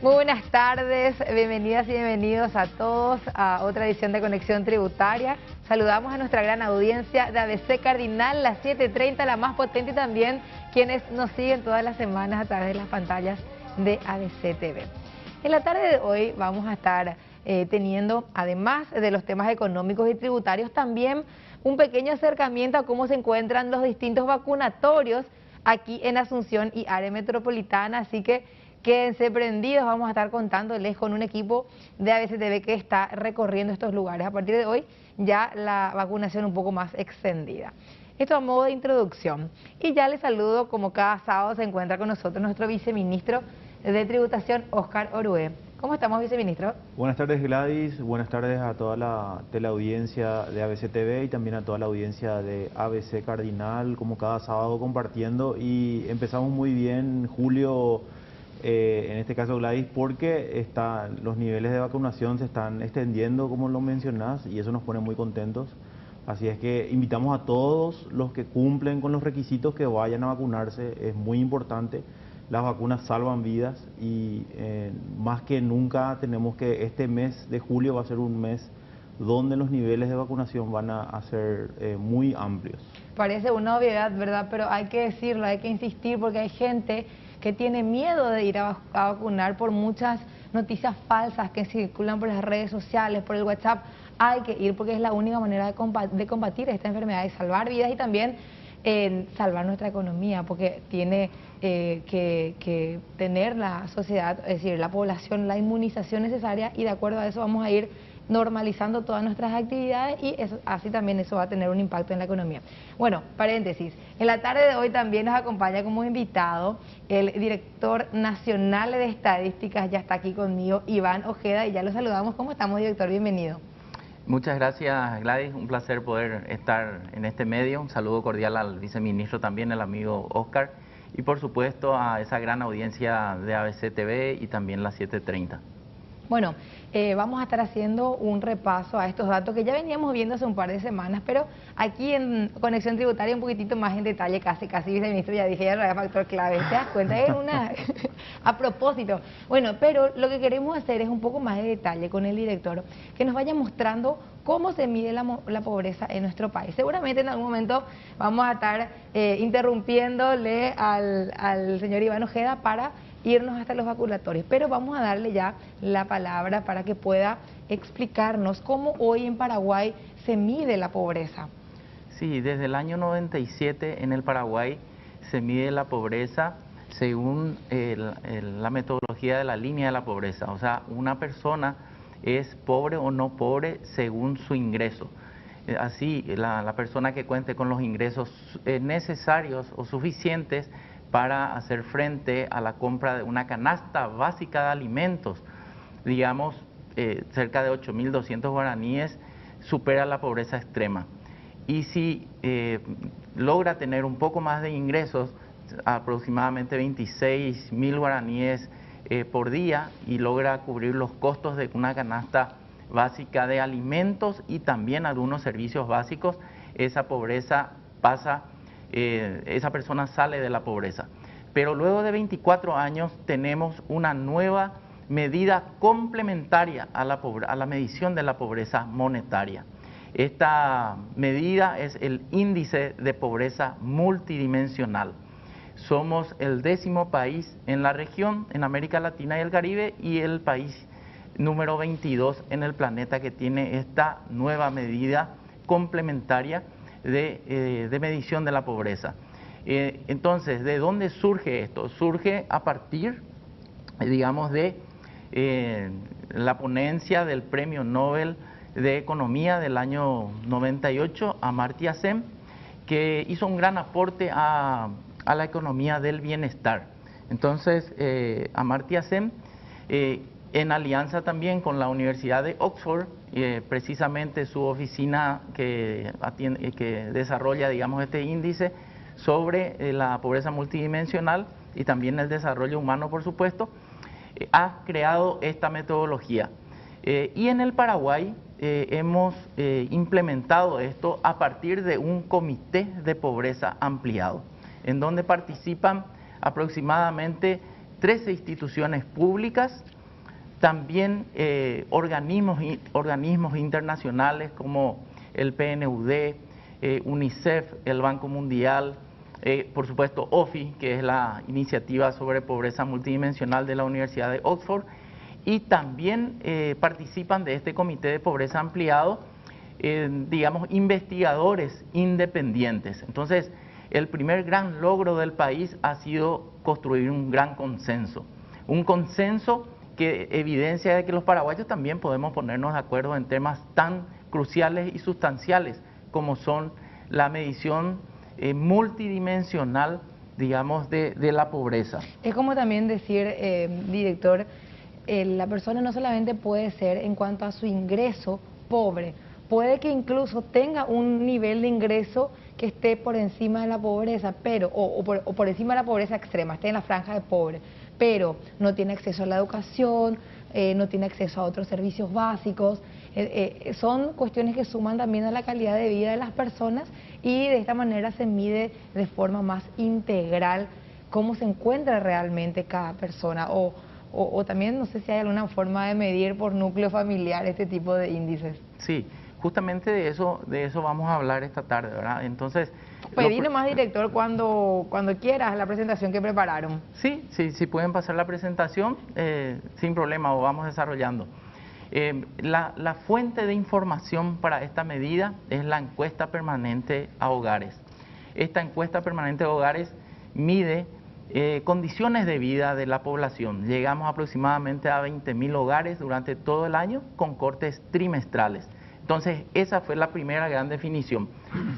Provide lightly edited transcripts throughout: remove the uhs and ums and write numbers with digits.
Muy buenas tardes, bienvenidas y bienvenidos a todos a otra edición de Conexión Tributaria. Saludamos a nuestra gran audiencia de ABC Cardinal, las 7:30, la más potente, y también quienes nos siguen todas las semanas a través de las pantallas de ABC TV. En la tarde de hoy vamos a estar teniendo, además de los temas económicos y tributarios, también un pequeño acercamiento a cómo se encuentran los distintos vacunatorios aquí en Asunción y área metropolitana, así que quédense prendidos, vamos a estar contándoles con un equipo de ABC TV que está recorriendo estos lugares. A partir de hoy ya la vacunación un poco más extendida. Esto a modo de introducción. Y ya les saludo, como cada sábado se encuentra con nosotros nuestro viceministro de Tributación, Óscar Orué. ¿Cómo estamos, viceministro? Buenas tardes, Gladys. Buenas tardes a toda la teleaudiencia de ABC TV y también a toda la audiencia de ABC Cardinal, como cada sábado compartiendo. Y empezamos muy bien, julio, en este caso, Gladys, porque los niveles de vacunación se están extendiendo, como lo mencionás, y eso nos pone muy contentos. Así es que invitamos a todos los que cumplen con los requisitos que vayan a vacunarse. Es muy importante. Las vacunas salvan vidas y más que nunca tenemos que este mes de julio va a ser un mes donde los niveles de vacunación van a ser muy amplios. Parece una obviedad, ¿verdad? Pero hay que decirlo, hay que insistir, porque hay gente que tiene miedo de ir a vacunar por muchas noticias falsas que circulan por las redes sociales, por el WhatsApp. Hay que ir porque es la única manera de combatir esta enfermedad y salvar vidas, y también salvar nuestra economía, porque tiene que tener la sociedad, es decir, la población, la inmunización necesaria, y de acuerdo a eso vamos a ir normalizando todas nuestras actividades, y así también eso va a tener un impacto en la economía. Bueno, paréntesis, en la tarde de hoy también nos acompaña como invitado el director nacional de estadísticas, ya está aquí conmigo, Iván Ojeda, y ya lo saludamos. ¿Cómo estamos, director? Bienvenido. Muchas gracias, Gladys, un placer poder estar en este medio. Un saludo cordial al viceministro también, el amigo Óscar, y por supuesto a esa gran audiencia de ABC TV y también la 7:30. Bueno, vamos a estar haciendo un repaso a estos datos que ya veníamos viendo hace un par de semanas, pero aquí en Conexión Tributaria un poquitito más en detalle, casi viceministro, ya dije, ya no era factor clave, ¿te das cuenta? Es una a propósito. Bueno, pero lo que queremos hacer es un poco más de detalle con el director, que nos vaya mostrando cómo se mide la pobreza en nuestro país. Seguramente en algún momento vamos a estar interrumpiéndole al señor Iván Ojeda para irnos hasta los vacunatorios, pero vamos a darle ya la palabra para que pueda explicarnos cómo hoy en Paraguay se mide la pobreza. Sí, desde el año 97 en el Paraguay se mide la pobreza según la metodología de la línea de la pobreza. O sea, una persona es pobre o no pobre según su ingreso. Así, la persona que cuente con los ingresos necesarios o suficientes para hacer frente a la compra de una canasta básica de alimentos, digamos, cerca de 8.200 guaraníes, supera la pobreza extrema. Y si logra tener un poco más de ingresos, aproximadamente 26.000 guaraníes por día, y logra cubrir los costos de una canasta básica de alimentos y también algunos servicios básicos, esa pobreza pasa, esa persona sale de la pobreza. Pero luego de 24 años tenemos una nueva medida complementaria a la medición de la pobreza monetaria. Esta medida es el índice de pobreza multidimensional. Somos el 10º país en la región, en América Latina y el Caribe, y el país número 22 en el planeta que tiene esta nueva medida complementaria de medición de la pobreza. Entonces, ¿de dónde surge esto? Surge a partir, digamos, de la ponencia del Premio Nobel de Economía del año 98, Amartya Sen, que hizo un gran aporte a la economía del bienestar. Entonces, Amartya Sen, en alianza también con la Universidad de Oxford, precisamente su oficina que desarrolla, digamos, este índice sobre la pobreza multidimensional y también el desarrollo humano, por supuesto, ha creado esta metodología. Y en el Paraguay hemos implementado esto a partir de un comité de pobreza ampliado, en donde participan aproximadamente 13 instituciones públicas, también organismos internacionales como el PNUD, UNICEF, el Banco Mundial, por supuesto OFI, que es la iniciativa sobre pobreza multidimensional de la Universidad de Oxford, y también participan de este comité de pobreza ampliado, digamos, investigadores independientes. Entonces, el primer gran logro del país ha sido construir un gran consenso, que evidencia de que los paraguayos también podemos ponernos de acuerdo en temas tan cruciales y sustanciales como son la medición multidimensional, digamos, de la pobreza. Es como también decir, director, la persona no solamente puede ser en cuanto a su ingreso pobre, puede que incluso tenga un nivel de ingreso que esté por encima de la pobreza, pero o por encima de la pobreza extrema, esté en la franja de pobre, pero no tiene acceso a la educación, no tiene acceso a otros servicios básicos. Son cuestiones que suman también a la calidad de vida de las personas, y de esta manera se mide de forma más integral cómo se encuentra realmente cada persona, o también no sé si hay alguna forma de medir por núcleo familiar este tipo de índices. Sí, justamente de eso vamos a hablar esta tarde, ¿verdad? Entonces, pedí nomás, director, cuando quieras la presentación que prepararon. Sí, pueden pasar la presentación sin problema, o vamos desarrollando. La fuente de información para esta medida es la encuesta permanente a hogares. Esta encuesta permanente a hogares mide condiciones de vida de la población. Llegamos aproximadamente a 20.000 hogares durante todo el año con cortes trimestrales. Entonces, esa fue la primera gran definición,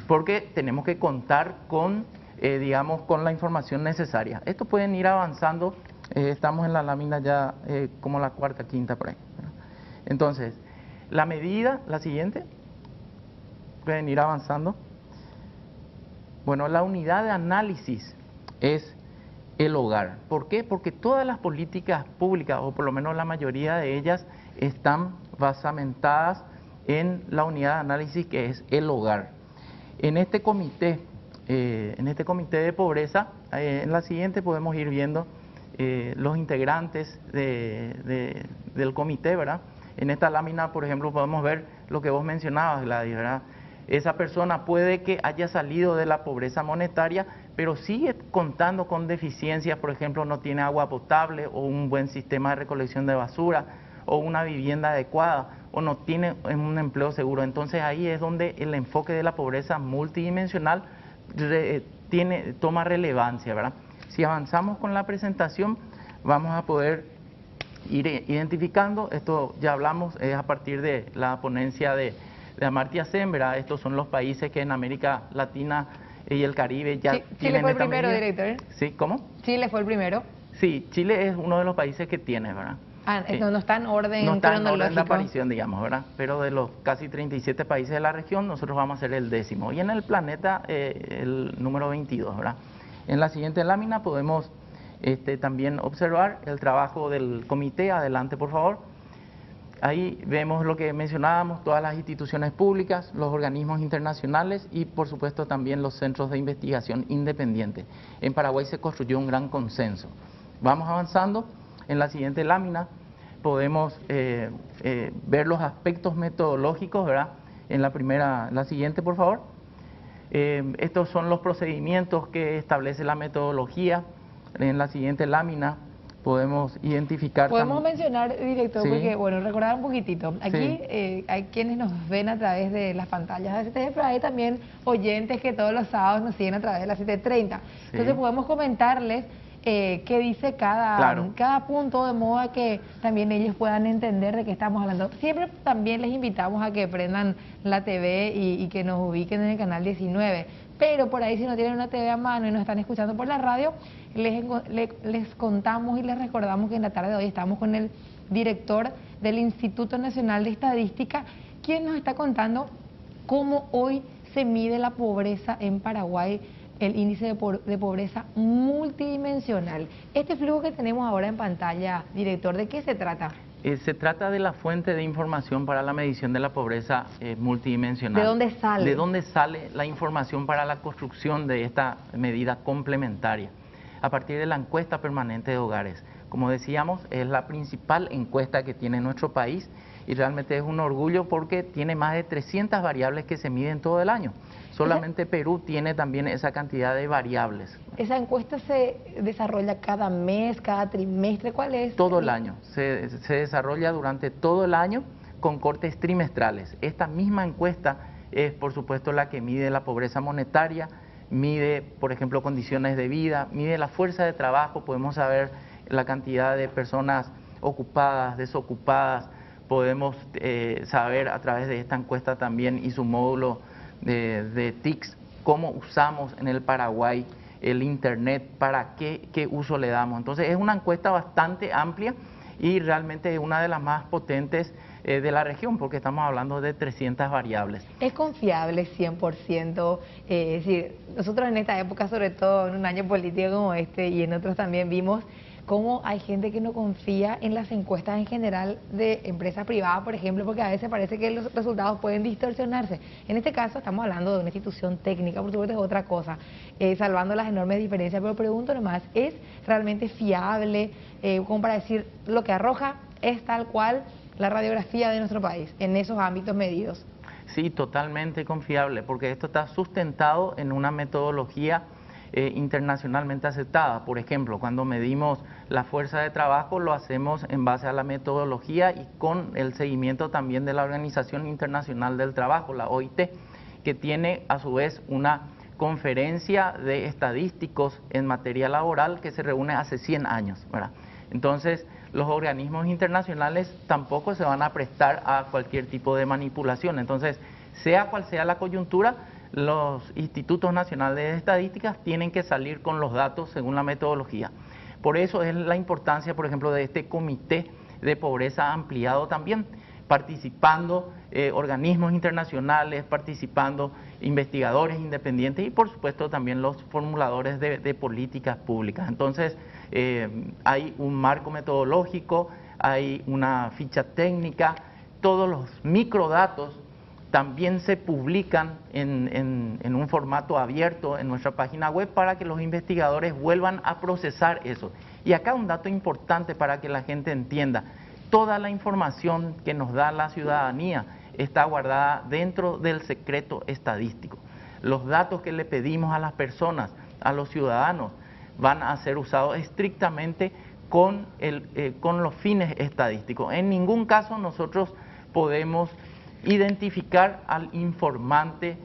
porque tenemos que contar con, digamos, con la información necesaria. Estos pueden ir avanzando, estamos en la lámina ya como la cuarta, quinta por ahí, ¿verdad? Entonces, la medida, la siguiente, pueden ir avanzando. Bueno, la unidad de análisis es el hogar. ¿Por qué? Porque todas las políticas públicas, o por lo menos la mayoría de ellas, están basamentadas en la unidad de análisis que es el hogar. En este comité de pobreza, en la siguiente podemos ir viendo los integrantes del comité, ¿verdad? En esta lámina, por ejemplo, podemos ver lo que vos mencionabas, Gladys, ¿verdad? Esa persona puede que haya salido de la pobreza monetaria, pero sigue contando con deficiencias, por ejemplo, no tiene agua potable o un buen sistema de recolección de basura o una vivienda adecuada o no tiene un empleo seguro. Entonces ahí es donde el enfoque de la pobreza multidimensional toma relevancia, ¿verdad? Si avanzamos con la presentación, vamos a poder ir identificando, esto ya hablamos, es a partir de la ponencia de Amartya Sen, ¿verdad? Estos son los países que en América Latina y el Caribe ya tienen Chile fue el esta primero, medida. director. ¿Sí? ¿Cómo? Chile fue el primero. Sí, Chile es uno de los países que tiene, ¿verdad? No está en orden no está en orden de cronológico. aparición, digamos, ¿verdad? Pero de los casi 37 países de la región, nosotros vamos a ser el 10º. Y en el planeta, el número 22, ¿verdad? En la siguiente lámina podemos también observar el trabajo del comité. Adelante, por favor. Ahí vemos lo que mencionábamos, todas las instituciones públicas, los organismos internacionales y, por supuesto, también los centros de investigación independientes. En Paraguay se construyó un gran consenso. Vamos avanzando. En la siguiente lámina podemos ver los aspectos metodológicos, ¿verdad? En la siguiente, por favor. Estos son los procedimientos que establece la metodología. En la siguiente lámina podemos identificar... Podemos mencionar, director, ¿Sí? Porque, bueno, recordar un poquitito. Aquí Sí. hay quienes nos ven a través de las pantallas de ABCTV, pero hay también oyentes que todos los sábados nos siguen a través de las 7:30. Entonces podemos comentarles qué dice cada punto, de modo que también ellos puedan entender de qué estamos hablando. Siempre también les invitamos a que prendan la TV y que nos ubiquen en el canal 19. Pero por ahí, si no tienen una TV a mano y nos están escuchando por la radio, les contamos y les recordamos que en la tarde de hoy estamos con el director del Instituto Nacional de Estadística, quien nos está contando cómo hoy se mide la pobreza en Paraguay, el índice de pobreza multidimensional. Este flujo que tenemos ahora en pantalla, director, ¿de qué se trata? Se trata de la fuente de información para la medición de la pobreza multidimensional. ¿De dónde sale? ¿De dónde sale la información para la construcción de esta medida complementaria? a partir de la encuesta permanente de hogares. Como decíamos, es la principal encuesta que tiene nuestro país y realmente es un orgullo porque tiene más de 300 variables que se miden todo el año. Solamente Perú tiene también esa cantidad de variables. ¿Esa encuesta se desarrolla cada mes, cada trimestre? ¿Cuál es? Todo el año. Se desarrolla durante todo el año con cortes trimestrales. Esta misma encuesta es, por supuesto, la que mide la pobreza monetaria, mide, por ejemplo, condiciones de vida, mide la fuerza de trabajo, podemos saber la cantidad de personas ocupadas, desocupadas, podemos saber a través de esta encuesta también y su módulo de TICS cómo usamos en el Paraguay el Internet, para qué uso le damos. Entonces es una encuesta bastante amplia y realmente es una de las más potentes de la región, porque estamos hablando de 300 variables. ¿Es confiable 100%? Es decir, nosotros en esta época, sobre todo en un año político como este y en otros también, vimos cómo hay gente que no confía en las encuestas en general de empresas privadas, por ejemplo, porque a veces parece que los resultados pueden distorsionarse. En este caso estamos hablando de una institución técnica, por supuesto es otra cosa, salvando las enormes diferencias, pero pregunto nomás, ¿es realmente fiable como para decir lo que arroja es tal cual la radiografía de nuestro país en esos ámbitos medidos? Sí, totalmente confiable, porque esto está sustentado en una metodología internacionalmente aceptada. Por ejemplo, cuando medimos la fuerza de trabajo, lo hacemos en base a la metodología y con el seguimiento también de la Organización Internacional del Trabajo, la OIT, que tiene a su vez una conferencia de estadísticos en materia laboral que se reúne hace 100 años, ¿verdad? Entonces, los organismos internacionales tampoco se van a prestar a cualquier tipo de manipulación. Entonces, sea cual sea la coyuntura, los institutos nacionales de estadísticas tienen que salir con los datos según la metodología. Por eso es la importancia, por ejemplo, de este comité de pobreza ampliado también, participando organismos internacionales, participando investigadores independientes y por supuesto también los formuladores de políticas públicas. Entonces hay un marco metodológico, hay una ficha técnica, todos los microdatos también se publican en un formato abierto en nuestra página web para que los investigadores vuelvan a procesar eso. Y acá un dato importante para que la gente entienda: toda la información que nos da la ciudadanía está guardada dentro del secreto estadístico. Los datos que le pedimos a las personas, a los ciudadanos, van a ser usados estrictamente con los fines estadísticos. En ningún caso nosotros podemos identificar al informante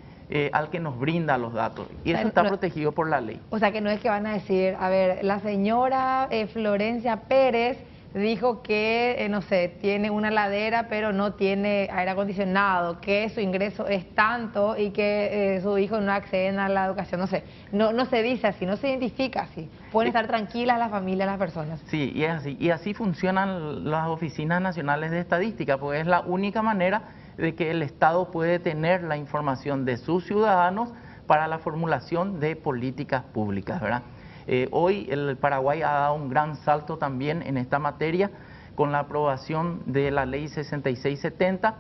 al que nos brinda los datos, y eso está protegido por la ley. O sea que no es que van a decir, a ver, la señora Florencia Pérez dijo que, no sé, tiene una ladera pero no tiene aire acondicionado, que su ingreso es tanto y que su hijo no accede a la educación, no sé, no se dice así, no se identifica así. Pueden estar tranquilas las familias, las personas. Sí, y así funcionan las oficinas nacionales de estadística, porque es la única manera de que el Estado puede tener la información de sus ciudadanos para la formulación de políticas públicas, ¿verdad? Hoy el Paraguay ha dado un gran salto también en esta materia con la aprobación de la Ley 6670,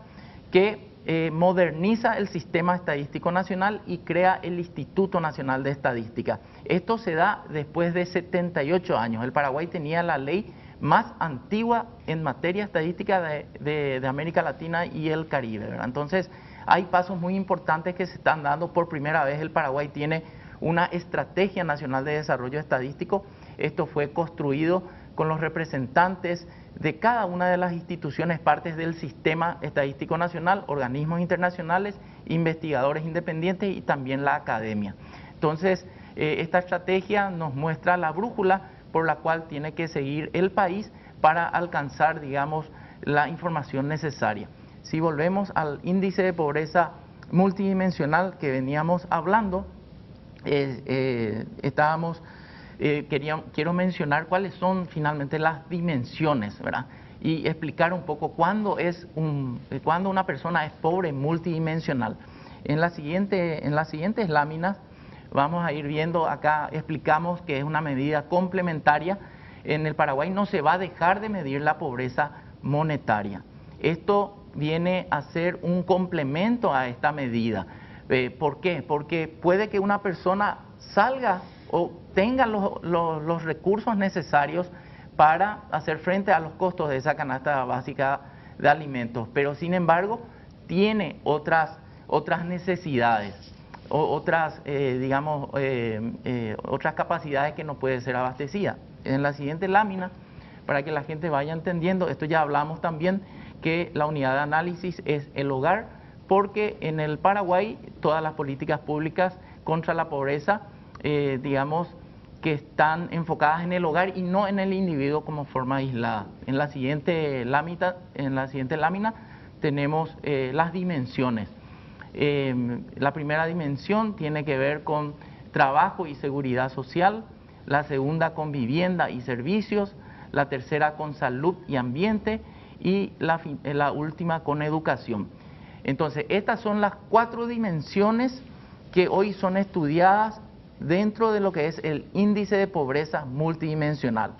que moderniza el sistema estadístico nacional y crea el Instituto Nacional de Estadística. Esto se da después de 78 años. El Paraguay tenía la ley más antigua en materia estadística de América Latina y el Caribe, ¿verdad? Entonces, hay pasos muy importantes que se están dando. Por primera vez el Paraguay tiene una estrategia nacional de desarrollo estadístico. Esto fue construido con los representantes de cada una de las instituciones partes del sistema estadístico nacional, organismos internacionales, investigadores independientes y también la academia. Entonces, esta estrategia nos muestra la brújula por la cual tiene que seguir el país para alcanzar, digamos, la información necesaria. Si volvemos al índice de pobreza multidimensional que veníamos hablando, quiero mencionar cuáles son finalmente las dimensiones, ¿verdad? Y explicar un poco cuándo una persona es pobre multidimensional. En las siguientes láminas vamos a ir viendo, acá explicamos que es una medida complementaria. En el Paraguay no se va a dejar de medir la pobreza monetaria. Esto viene a ser un complemento a esta medida. ¿Por qué? Porque puede que una persona salga o tenga los recursos necesarios para hacer frente a los costos de esa canasta básica de alimentos, pero sin embargo tiene otras necesidades, otras capacidades que no puede ser abastecida. En la siguiente lámina, para que la gente vaya entendiendo, esto ya hablamos también, que la unidad de análisis es el hogar, porque en el Paraguay todas las políticas públicas contra la pobreza, que están enfocadas en el hogar y no en el individuo como forma aislada. En la siguiente lámina tenemos las dimensiones. La primera dimensión tiene que ver con trabajo y seguridad social, la segunda con vivienda y servicios, la tercera con salud y ambiente y la última con educación. Entonces, estas son las 4 dimensiones que hoy son estudiadas dentro de lo que es el índice de pobreza multidimensional.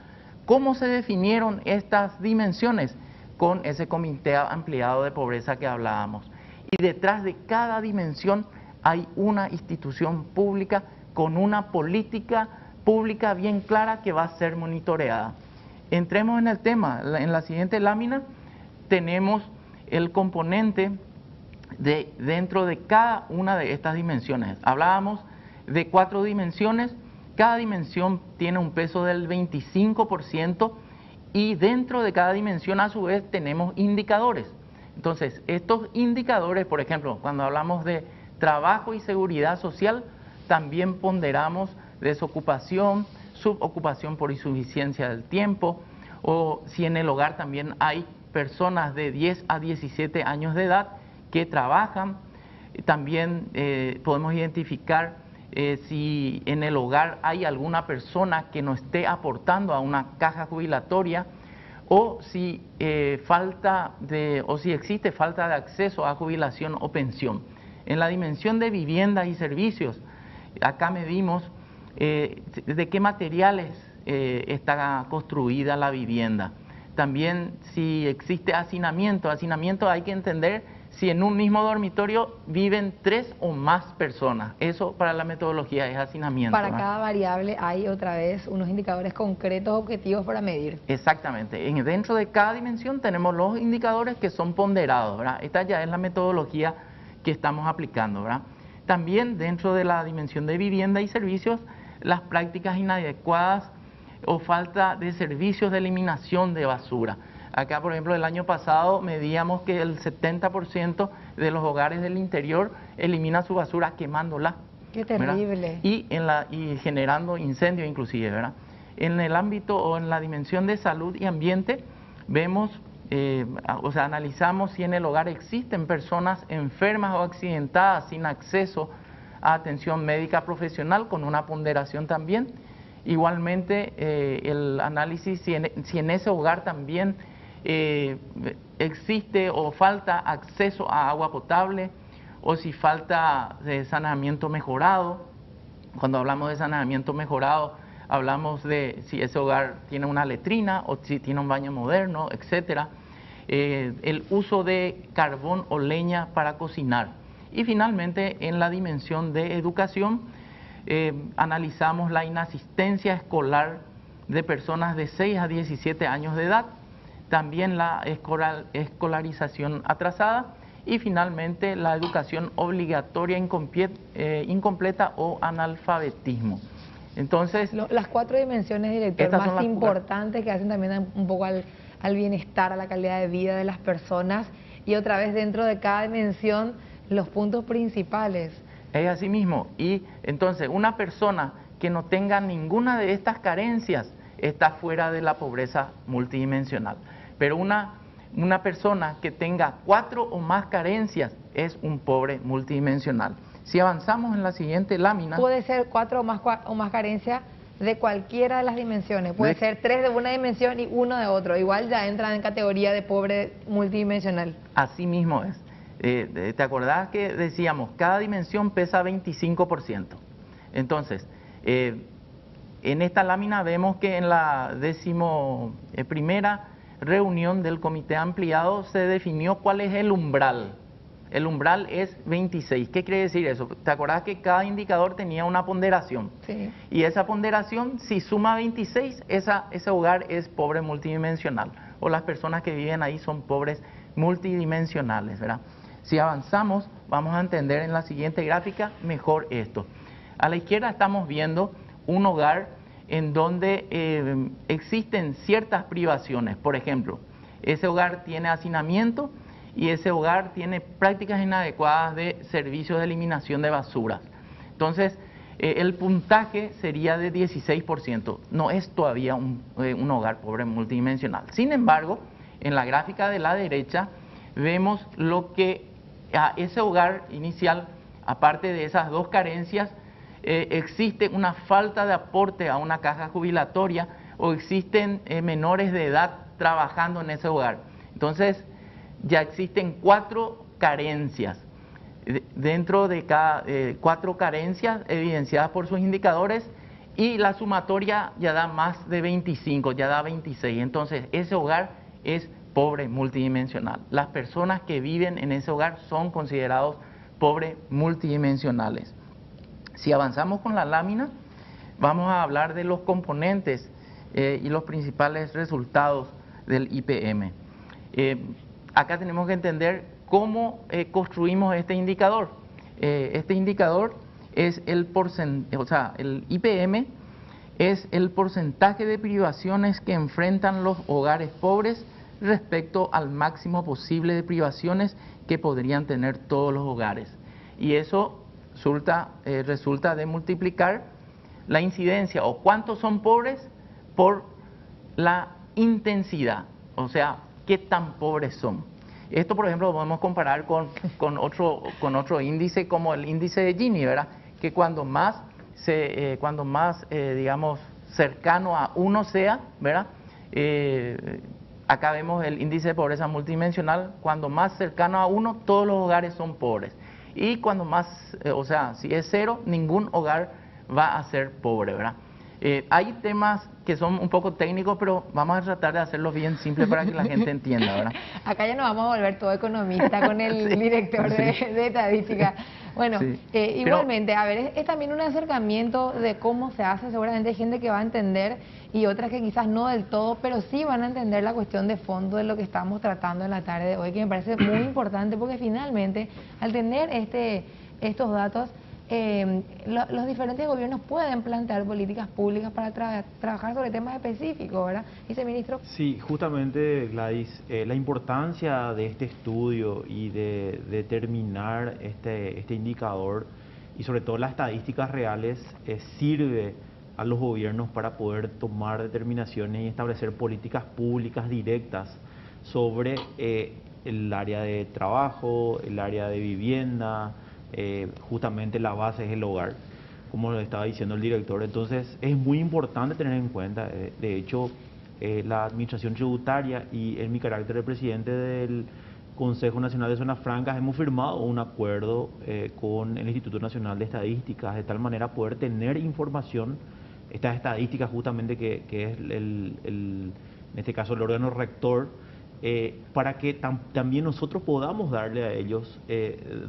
¿Cómo se definieron estas dimensiones? Con ese comité ampliado de pobreza que hablábamos. Y detrás de cada dimensión hay una institución pública con una política pública bien clara que va a ser monitoreada. Entremos en el tema. En la siguiente lámina tenemos el componente dentro de cada una de estas dimensiones. Hablábamos de 4 dimensiones, cada dimensión tiene un peso del 25% y dentro de cada dimensión a su vez tenemos indicadores. Entonces, estos indicadores, por ejemplo, cuando hablamos de trabajo y seguridad social, también ponderamos desocupación, subocupación por insuficiencia del tiempo, o si en el hogar también hay personas de 10 a 17 años de edad que trabajan. También podemos identificar si en el hogar hay alguna persona que no esté aportando a una caja jubilatoria, o si existe falta de acceso a jubilación o pensión. En la dimensión de vivienda y servicios, acá medimos de qué materiales está construida la vivienda. También si existe hacinamiento. Hacinamiento hay que entender si en un mismo dormitorio viven 3 o más personas. Eso para la metodología es hacinamiento. Para cada variable hay otra vez unos indicadores concretos, objetivos para medir. Exactamente. Dentro de cada dimensión tenemos los indicadores que son ponderados, ¿verdad? Esta ya es la metodología que estamos aplicando, ¿verdad? También dentro de la dimensión de vivienda y servicios, las prácticas inadecuadas o falta de servicios de eliminación de basura. Acá, por ejemplo, el año pasado medíamos que el 70% de los hogares del interior elimina su basura quemándola. ¡Qué terrible! Y generando incendios inclusive, ¿verdad? En el ámbito o en la dimensión de salud y ambiente, vemos, analizamos si en el hogar existen personas enfermas o accidentadas sin acceso a atención médica profesional, con una ponderación también. Igualmente, el análisis si en ese hogar también existe o falta acceso a agua potable, o si falta de saneamiento mejorado. Cuando hablamos de saneamiento mejorado, hablamos de si ese hogar tiene una letrina o si tiene un baño moderno, etcétera. El uso de carbón o leña para cocinar. Y finalmente, en la dimensión de educación, analizamos la inasistencia escolar de personas de 6 a 17 años de edad, también la escolarización atrasada y finalmente la educación obligatoria incompleta o analfabetismo. Entonces, las 4 dimensiones, director, más importantes que hacen también un poco al bienestar, a la calidad de vida de las personas, y otra vez dentro de cada dimensión los puntos principales. Es así mismo. Y entonces una persona que no tenga ninguna de estas carencias está fuera de la pobreza multidimensional. Pero una persona que tenga 4 o más carencias es un pobre multidimensional. Si avanzamos en la siguiente lámina... Puede ser 4 o más carencias de cualquiera de las dimensiones. Puede ser 3 de una dimensión y 1 de otro. Igual ya entran en categoría de pobre multidimensional. Así mismo es. ¿Te acordás que decíamos, cada dimensión pesa 25%? Entonces, en esta lámina vemos que en la 11ª reunión del comité ampliado se definió cuál es el umbral el umbral es 26. ¿Qué quiere decir eso? ¿Te acordás que cada indicador tenía una ponderación? Sí. Y esa ponderación, si suma 26, ese hogar es pobre multidimensional, o las personas que viven ahí son pobres multidimensionales, ¿verdad? Si avanzamos, vamos a entender en la siguiente gráfica mejor esto. A la izquierda estamos viendo un hogar en donde existen ciertas privaciones. Por ejemplo, ese hogar tiene hacinamiento y ese hogar tiene prácticas inadecuadas de servicios de eliminación de basuras. Entonces, el puntaje sería de 16%. No es todavía un hogar pobre multidimensional. Sin embargo, en la gráfica de la derecha vemos lo que a ese hogar inicial, aparte de esas dos carencias, existe una falta de aporte a una caja jubilatoria o existen menores de edad trabajando en ese hogar. Entonces, ya existen 4 carencias. Dentro de cada 4 carencias evidenciadas por sus indicadores, y la sumatoria ya da más de 25, ya da 26. Entonces, ese hogar es pobre multidimensional. Las personas que viven en ese hogar son considerados pobres multidimensionales. Si avanzamos con la lámina, vamos a hablar de los componentes y los principales resultados del IPM. Acá tenemos que entender cómo construimos este indicador. Este indicador es el IPM es el porcentaje de privaciones que enfrentan los hogares pobres respecto al máximo posible de privaciones que podrían tener todos los hogares. Y eso resulta de multiplicar la incidencia o cuántos son pobres por la intensidad, o sea, qué tan pobres son. Esto, por ejemplo, lo podemos comparar con otro índice como el índice de Gini, ¿verdad? Que cuando más digamos, cercano a 1 sea, ¿verdad? Acá vemos el índice de pobreza multidimensional. Cuando más cercano a 1, todos los hogares son pobres. Y cuando más, si es 0, ningún hogar va a ser pobre, ¿verdad? Hay temas que son un poco técnicos, pero vamos a tratar de hacerlos bien simple para que la gente entienda, ¿verdad? Acá ya nos vamos a volver todo economista con el director de estadística. Bueno, igualmente, a ver, es también un acercamiento de cómo se hace. Seguramente hay gente que va a entender y otras que quizás no del todo, pero sí van a entender la cuestión de fondo de lo que estamos tratando en la tarde de hoy, que me parece muy importante, porque finalmente, al tener estos datos, los diferentes gobiernos pueden plantear políticas públicas para trabajar sobre temas específicos, ¿verdad, viceministro? Sí, justamente, Gladys, la importancia de este estudio y de determinar este indicador y sobre todo las estadísticas reales sirve a los gobiernos para poder tomar determinaciones y establecer políticas públicas directas sobre el área de trabajo, el área de vivienda. Justamente la base es el hogar, como lo estaba diciendo el director. Entonces es muy importante tener en cuenta, de hecho, la administración tributaria y en mi carácter de presidente del Consejo Nacional de Zonas Francas hemos firmado un acuerdo con el Instituto Nacional de Estadísticas, de tal manera poder tener información, estas estadísticas justamente que es en este caso el órgano rector, para que también nosotros podamos darle a ellos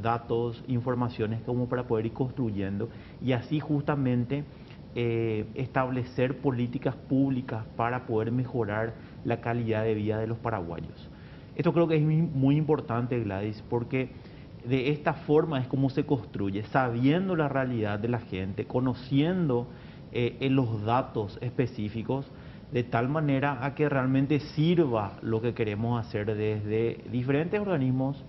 datos, informaciones como para poder ir construyendo y así justamente establecer políticas públicas para poder mejorar la calidad de vida de los paraguayos. Esto creo que es muy importante, Gladys, porque de esta forma es como se construye, sabiendo la realidad de la gente, conociendo los datos específicos, de tal manera a que realmente sirva lo que queremos hacer desde diferentes organismos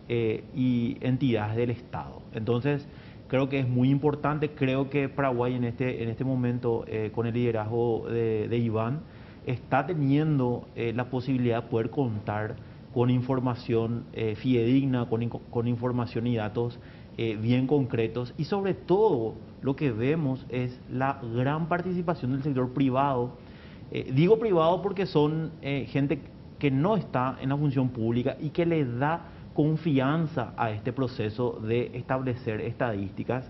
y entidades del Estado. Entonces, creo que es muy importante. Creo que Paraguay en este momento, con el liderazgo de Iván, está teniendo la posibilidad de poder contar con información fidedigna, con información y datos bien concretos, y sobre todo lo que vemos es la gran participación del sector privado. Digo privado porque son gente que no está en la función pública y que le da confianza a este proceso de establecer estadísticas.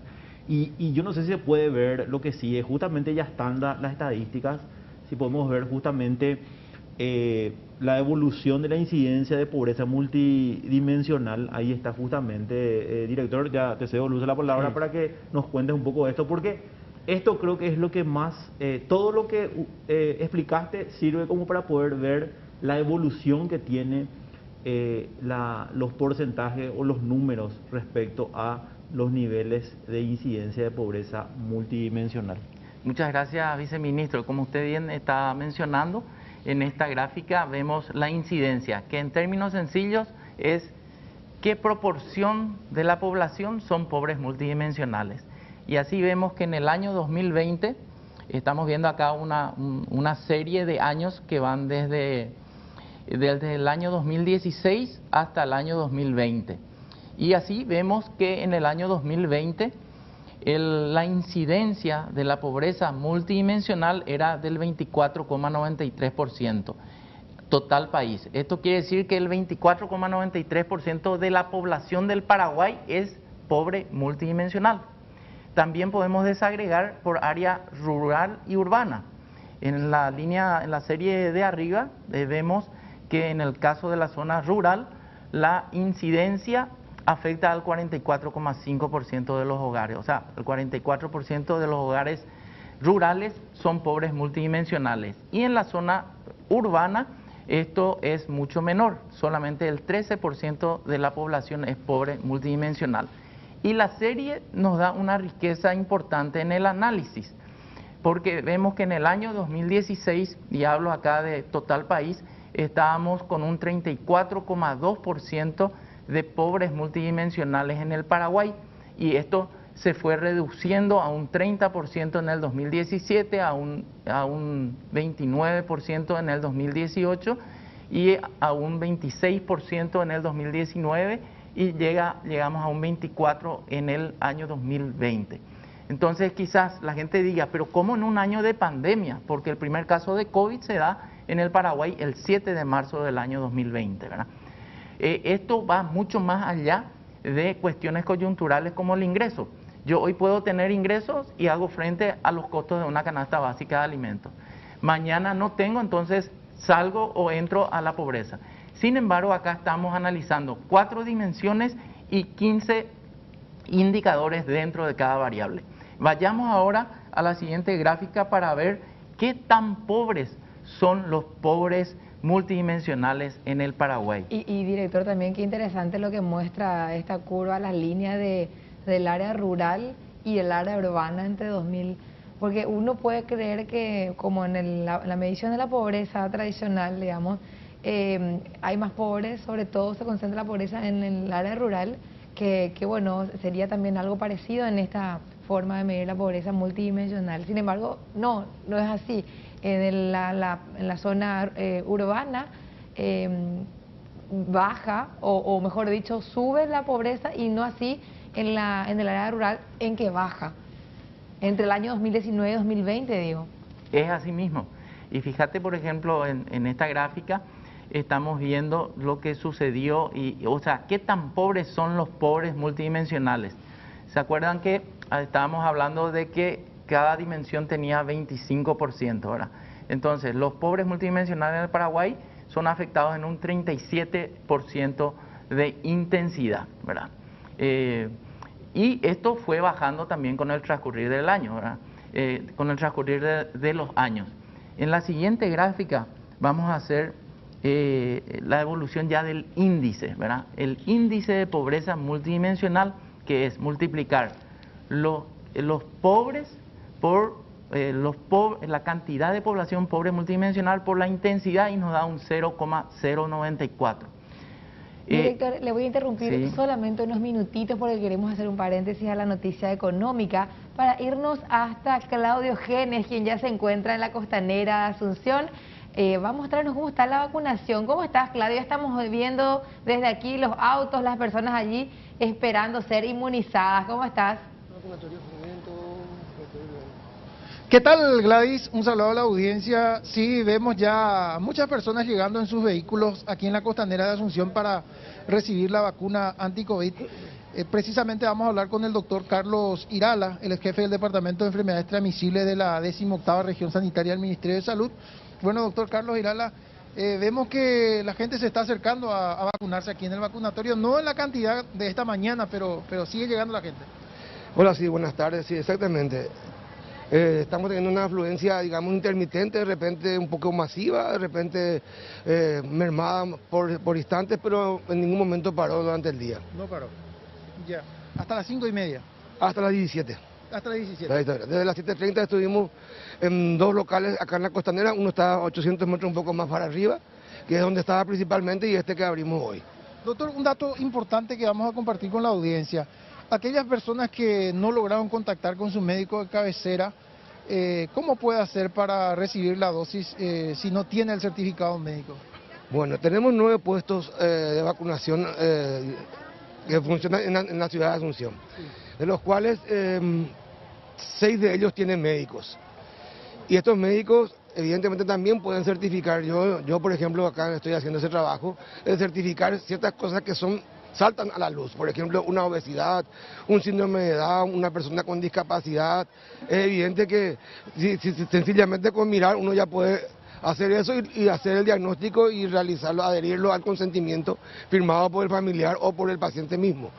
Y yo no sé si se puede ver lo que sigue, justamente ya están las estadísticas, si podemos ver justamente la evolución de la incidencia de pobreza multidimensional, ahí está justamente, director, ya te cedo luz la palabra para que nos cuentes un poco de esto, porque esto creo que es lo que más, todo lo que explicaste sirve como para poder ver la evolución que tiene los porcentajes o los números respecto a los niveles de incidencia de pobreza multidimensional. Muchas gracias, viceministro. Como usted bien está mencionando, en esta gráfica vemos la incidencia, que en términos sencillos es qué proporción de la población son pobres multidimensionales. Y así vemos que en el año 2020, estamos viendo acá una serie de años que van desde el año 2016 hasta el año 2020. Y así vemos que en el año 2020 la incidencia de la pobreza multidimensional era del 24,93%, total país. Esto quiere decir que el 24,93% de la población del Paraguay es pobre multidimensional. También podemos desagregar por área rural y urbana. En la serie de arriba vemos que en el caso de la zona rural, la incidencia afecta al 44,5% de los hogares. O sea, el 44% de los hogares rurales son pobres multidimensionales. Y en la zona urbana esto es mucho menor. Solamente el 13% de la población es pobre multidimensional. Y la serie nos da una riqueza importante en el análisis, porque vemos que en el año 2016, y hablo acá de total país, estábamos con un 34,2% de pobres multidimensionales en el Paraguay, y esto se fue reduciendo a un 30% en el 2017, a un 29% en el 2018 y a un 26% en el 2019 y llegamos a un 24% en el año 2020. Entonces quizás la gente diga, pero ¿cómo en un año de pandemia? Porque el primer caso de COVID se da en el Paraguay el 7 de marzo del año 2020, ¿verdad? Esto va mucho más allá de cuestiones coyunturales como el ingreso. Yo hoy puedo tener ingresos y hago frente a los costos de una canasta básica de alimentos. Mañana no tengo, entonces salgo o entro a la pobreza. Sin embargo, acá estamos analizando 4 dimensiones y 15 indicadores dentro de cada variable. Vayamos ahora a la siguiente gráfica para ver qué tan pobres son los pobres multidimensionales en el Paraguay. Y director, también qué interesante lo que muestra esta curva, las líneas del área rural y el área urbana entre 2000, porque uno puede creer que como en la medición de la pobreza tradicional, digamos, hay más pobres, sobre todo se concentra la pobreza en el área rural, que bueno, sería también algo parecido en esta forma de medir la pobreza multidimensional. Sin embargo, no es así. En la zona urbana baja, o mejor dicho, sube la pobreza, y no así en el área rural, en que baja. Entre el año 2019 y 2020, digo. Es así mismo. Y fíjate, por ejemplo, en esta gráfica estamos viendo lo que sucedió, o sea, qué tan pobres son los pobres multidimensionales. ¿Se acuerdan que estábamos hablando de que cada dimensión tenía 25%, ¿verdad? Entonces, los pobres multidimensionales en el Paraguay son afectados en un 37% de intensidad, ¿verdad? Y esto fue bajando también con el transcurrir del año, ¿verdad? Con el transcurrir de los años. En la siguiente gráfica vamos a hacer la evolución ya del índice, ¿verdad? El índice de pobreza multidimensional, que es multiplicar los pobres por la cantidad de población pobre multidimensional por la intensidad, y nos da un 0,094. Director, le voy a interrumpir sí. solamente unos minutitos porque queremos hacer un paréntesis a la noticia económica para irnos hasta Claudio Genes, quien ya se encuentra en la costanera de Asunción. Va a mostrarnos cómo está la vacunación. ¿Cómo estás, Claudio? Estamos viendo desde aquí los autos, las personas allí esperando ser inmunizadas. ¿Cómo estás? ¿Qué tal, Gladys? Un saludo a la audiencia. Sí, vemos ya muchas personas llegando en sus vehículos aquí en la costanera de Asunción para recibir la vacuna anti-COVID. Precisamente vamos a hablar con el doctor Carlos Irala, el jefe del Departamento de Enfermedades Transmisibles de la 18ª Región Sanitaria del Ministerio de Salud. Bueno, doctor Carlos Irala, Vemos que la gente se está acercando a vacunarse aquí en el vacunatorio, no en la cantidad de esta mañana, pero sigue llegando la gente. Hola, sí, buenas tardes, sí, exactamente. Estamos teniendo una afluencia, digamos, intermitente, de repente un poco masiva, de repente mermada por instantes, pero en ningún momento paró durante el día. No paró. Ya. Hasta las 5:30. Hasta las 17. Hasta las 17. Desde las 7:30 estuvimos en 2 locales acá en la Costanera, uno está a 800 metros un poco más para arriba, que es donde estaba principalmente, y este que abrimos hoy. Doctor, un dato importante que vamos a compartir con la audiencia. Aquellas personas que no lograron contactar con su médico de cabecera, ¿cómo puede hacer para recibir la dosis si no tiene el certificado médico? Bueno, tenemos 9 puestos de vacunación que funcionan en la ciudad de Asunción, sí, de los cuales 6 de ellos tienen médicos. Y estos médicos evidentemente también pueden certificar. Yo por ejemplo, acá estoy haciendo ese trabajo de certificar ciertas cosas que saltan a la luz, por ejemplo, una obesidad, un síndrome de Down, una persona con discapacidad. Es evidente que sencillamente con mirar uno ya puede hacer eso y hacer el diagnóstico y realizarlo, adherirlo al consentimiento firmado por el familiar o por el paciente mismo.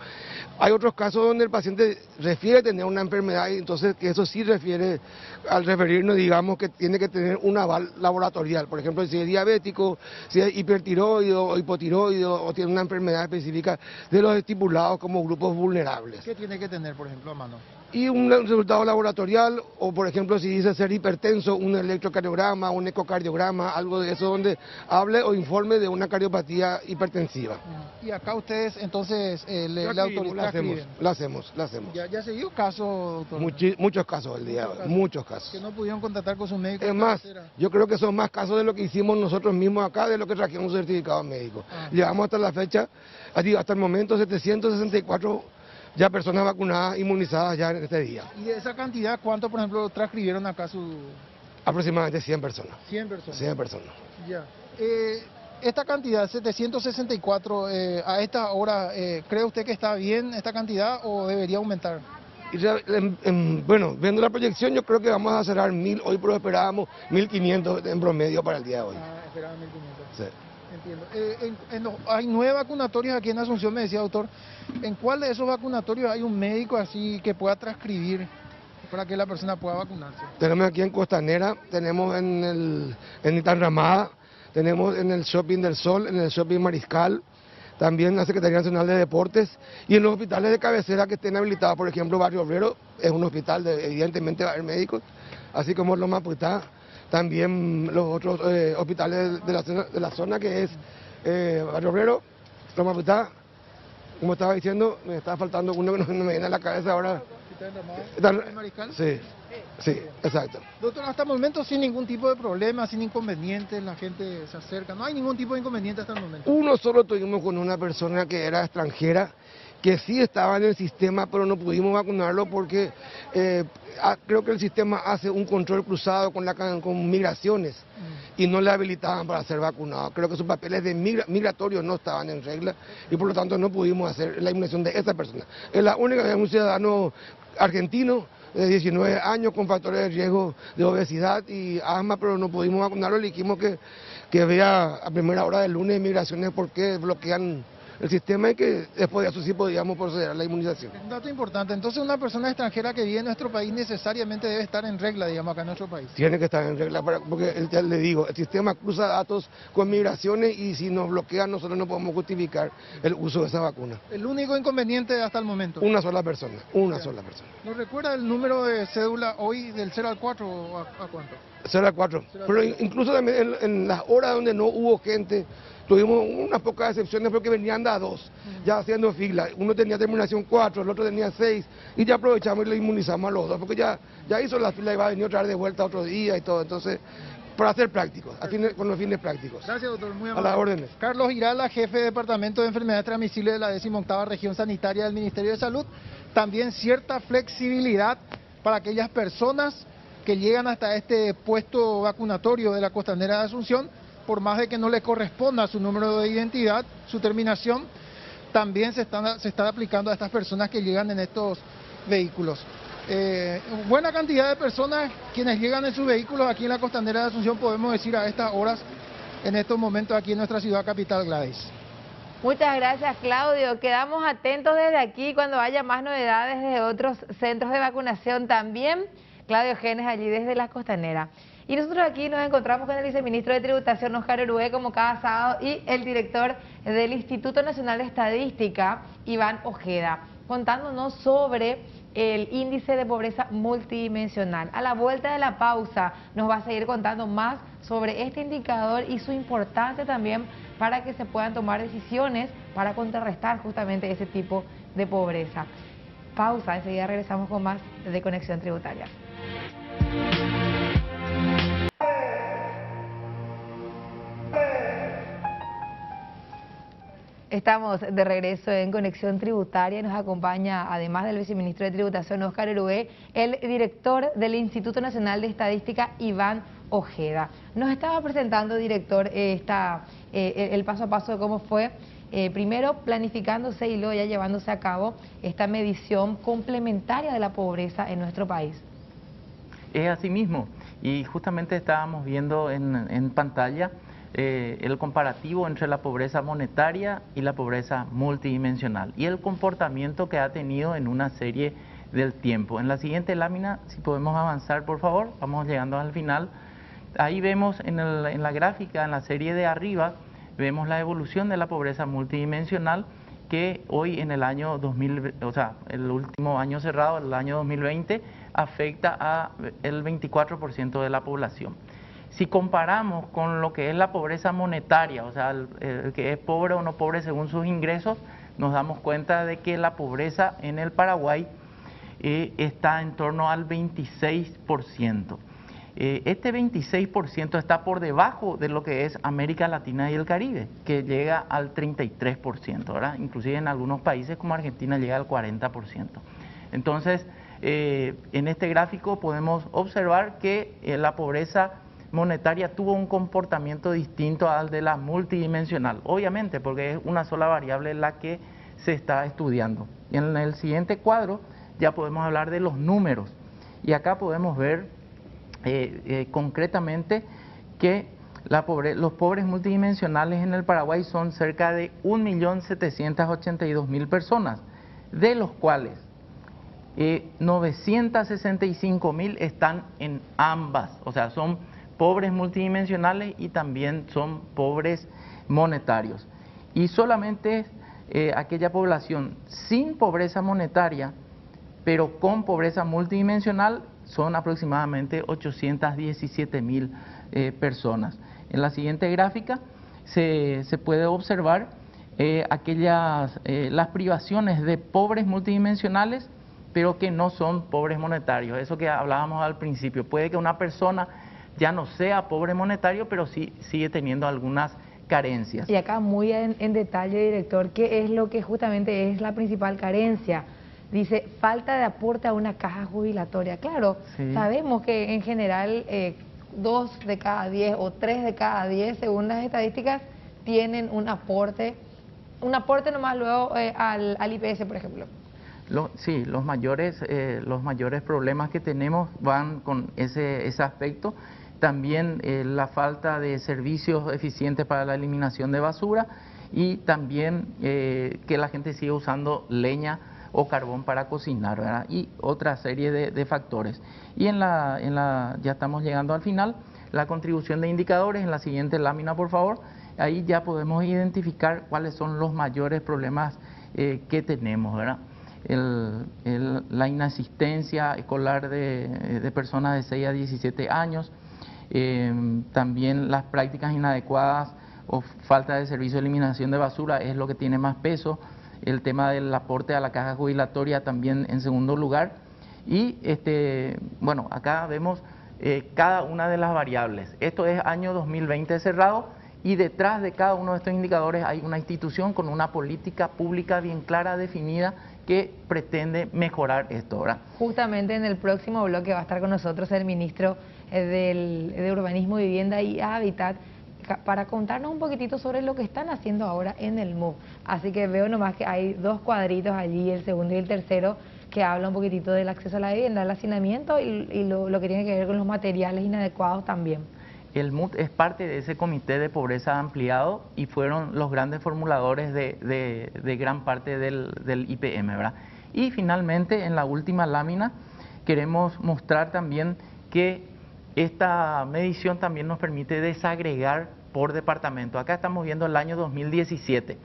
Hay otros casos donde el paciente refiere tener una enfermedad y entonces que eso sí refiere, al referirnos, digamos que tiene que tener un aval laboratorial. Por ejemplo, si es diabético, si es hipertiroideo o hipotiroideo o tiene una enfermedad específica de los estipulados como grupos vulnerables. ¿Qué tiene que tener, por ejemplo, a mano? Y un resultado laboratorial, o por ejemplo si dice ser hipertenso, un electrocardiograma, un ecocardiograma, algo de eso donde hable o informe de una cardiopatía hipertensiva. Y acá ustedes entonces le autorizan. La hacemos. ¿Ya se dio casos, doctor? Muchos casos el día de hoy, muchos casos. Que no pudieron contactar con su médico. Es más, yo creo que son más casos de lo que hicimos nosotros mismos acá, de lo que trajimos un certificado médico. Llevamos hasta la fecha, hasta el momento 764 ya personas vacunadas, inmunizadas ya en este día. ¿Y de esa cantidad cuánto, por ejemplo, transcribieron acá su...? Aproximadamente 100 personas. 100 personas. 100 personas. Ya. Esta cantidad, 764, a esta hora, ¿cree usted que está bien esta cantidad o debería aumentar? Bueno, viendo la proyección yo creo que vamos a cerrar 1000, hoy pero esperábamos 1500 en promedio para el día de hoy. Esperaban 1500. Sí. Entiendo. Hay 9 vacunatorios aquí en Asunción, me decía doctor. ¿En cuál de esos vacunatorios hay un médico así que pueda transcribir para que la persona pueda vacunarse? Tenemos aquí en Costanera, tenemos en Itanramada, tenemos en el Shopping del Sol, en el Shopping Mariscal, también en la Secretaría Nacional de Deportes y en los hospitales de cabecera que estén habilitados. Por ejemplo, Barrio Obrero es un hospital, evidentemente va a haber médicos, así como Loma Putá. También los otros hospitales de la zona que es Barrio Obrero, Loma Putá, como estaba diciendo, me está faltando uno que no me viene a la cabeza ahora. ¿El Mariscal? Sí, exacto. Doctor, hasta el momento sin ningún tipo de problema, sin inconvenientes, la gente se acerca, no hay ningún tipo de inconveniente hasta el momento. Uno solo tuvimos con una persona que era extranjera, que sí estaba en el sistema, pero no pudimos vacunarlo porque creo que el sistema hace un control cruzado con migraciones y no le habilitaban para ser vacunado. Creo que sus papeles de migratorios no estaban en regla y por lo tanto no pudimos hacer la inmunización de esa persona. Es la única, es un ciudadano argentino de 19 años con factores de riesgo de obesidad y asma, pero no pudimos vacunarlo. Le dijimos que vea a primera hora del lunes migraciones porque bloquean el sistema y que después de eso sí podíamos proceder a la inmunización. Un dato importante, entonces una persona extranjera que vive en nuestro país necesariamente debe estar en regla, digamos, acá en nuestro país. Tiene que estar en regla, porque ya le digo, el sistema cruza datos con migraciones y si nos bloquean nosotros no podemos justificar el uso de esa vacuna. ¿El único inconveniente hasta el momento? Una sola persona. ¿Nos recuerda el número de cédula hoy del 0 al 4 o a cuánto? 0 al 4, pero incluso también en las horas donde no hubo gente, tuvimos unas pocas excepciones porque venían de a 2, ya haciendo fila. Uno tenía terminación 4, el otro tenía 6, y ya aprovechamos y le inmunizamos a los dos, porque ya hizo la fila y va a venir otra vez de vuelta otro día y todo. Entonces, para ser prácticos, con los fines prácticos. Gracias, doctor, muy amable. A las órdenes. Carlos Girala, jefe de Departamento de Enfermedades Transmisibles de la 18ª Región Sanitaria del Ministerio de Salud. También cierta flexibilidad para aquellas personas que llegan hasta este puesto vacunatorio de la Costanera de Asunción, por más de que no le corresponda su número de identidad, su terminación, también se está aplicando a estas personas que llegan en estos vehículos. Buena cantidad de personas quienes llegan en sus vehículos aquí en la Costanera de Asunción, podemos decir a estas horas, en estos momentos aquí en nuestra ciudad capital, Gladys. Muchas gracias, Claudio. Quedamos atentos desde aquí cuando haya más novedades de otros centros de vacunación también. Claudio Genes allí desde la Costanera. Y nosotros aquí nos encontramos con el viceministro de Tributación, Óscar Urué, como cada sábado, y el director del Instituto Nacional de Estadística, Iván Ojeda, contándonos sobre el índice de pobreza multidimensional. A la vuelta de la pausa nos va a seguir contando más sobre este indicador y su importancia también para que se puedan tomar decisiones para contrarrestar justamente ese tipo de pobreza. Pausa, enseguida regresamos con más de Conexión Tributaria. Estamos de regreso en Conexión Tributaria y nos acompaña, además del viceministro de Tributación, Óscar Urué, el director del Instituto Nacional de Estadística, Iván Ojeda. Nos estaba presentando, director, el paso a paso de cómo fue, primero planificándose y luego ya llevándose a cabo esta medición complementaria de la pobreza en nuestro país. Es así mismo, y justamente estábamos viendo en pantalla el comparativo entre la pobreza monetaria y la pobreza multidimensional y el comportamiento que ha tenido en una serie del tiempo. En la siguiente lámina, si podemos avanzar, por favor, vamos llegando al final. Ahí vemos en la gráfica, en la serie de arriba, vemos la evolución de la pobreza multidimensional que hoy en el año 2000, o sea, el último año cerrado, el año 2020, afecta a el 24% de la población. Si comparamos con lo que es la pobreza monetaria, o sea, el que es pobre o no pobre según sus ingresos, nos damos cuenta de que la pobreza en el Paraguay está en torno al 26%. Este 26% está por debajo de lo que es América Latina y el Caribe, que llega al 33%, ¿verdad? Inclusive en algunos países como Argentina llega al 40%. Entonces, en este gráfico podemos observar que la pobreza monetaria tuvo un comportamiento distinto al de la multidimensional, obviamente porque es una sola variable la que se está estudiando. Y en el siguiente cuadro ya podemos hablar de los números y acá podemos ver concretamente que los pobres multidimensionales en el Paraguay son cerca de 1.782.000 personas, de los cuales 965.000 están en ambas, o sea, son pobres multidimensionales y también son pobres monetarios. Y solamente aquella población sin pobreza monetaria, pero con pobreza multidimensional, son aproximadamente 817.000 personas. En la siguiente gráfica se puede observar las privaciones de pobres multidimensionales, pero que no son pobres monetarios. Eso que hablábamos al principio, puede que una persona ya no sea pobre monetario, pero sí sigue teniendo algunas carencias. Y acá muy en detalle, director, ¿qué es lo que justamente es la principal carencia? Dice, falta de aporte a una caja jubilatoria. Claro, sí. Sabemos que en general 2 de cada 10 o 3 de cada 10, según las estadísticas, tienen un aporte nomás luego al IPS, por ejemplo. Sí, los mayores problemas que tenemos van con ese aspecto. También la falta de servicios eficientes para la eliminación de basura y también que la gente sigue usando leña o carbón para cocinar, ¿verdad? Y otra serie de factores. Y ya estamos llegando al final, la contribución de indicadores, en la siguiente lámina, por favor, ahí ya podemos identificar cuáles son los mayores problemas que tenemos, ¿verdad? La inasistencia escolar de personas de 6 a 17 años, también las prácticas inadecuadas o falta de servicio de eliminación de basura es lo que tiene más peso, el tema del aporte a la caja jubilatoria también en segundo lugar, y bueno, acá vemos cada una de las variables. Esto es año 2020 cerrado, y detrás de cada uno de estos indicadores hay una institución con una política pública bien clara, definida, que pretende mejorar esto, ¿verdad? Justamente en el próximo bloque va a estar con nosotros el ministro de Urbanismo, Vivienda y Hábitat para contarnos un poquitito sobre lo que están haciendo ahora en el MUV. Así que veo nomás que hay 2 cuadritos allí, el segundo y el tercero, que habla un poquitito del acceso a la vivienda, el hacinamiento y lo que tiene que ver con los materiales inadecuados también. el MUT es parte de ese comité de pobreza ampliado y fueron los grandes formuladores de gran parte del IPM, ¿verdad? Y finalmente, en la última lámina, queremos mostrar también que esta medición también nos permite desagregar por departamento. Acá estamos viendo el año 2017.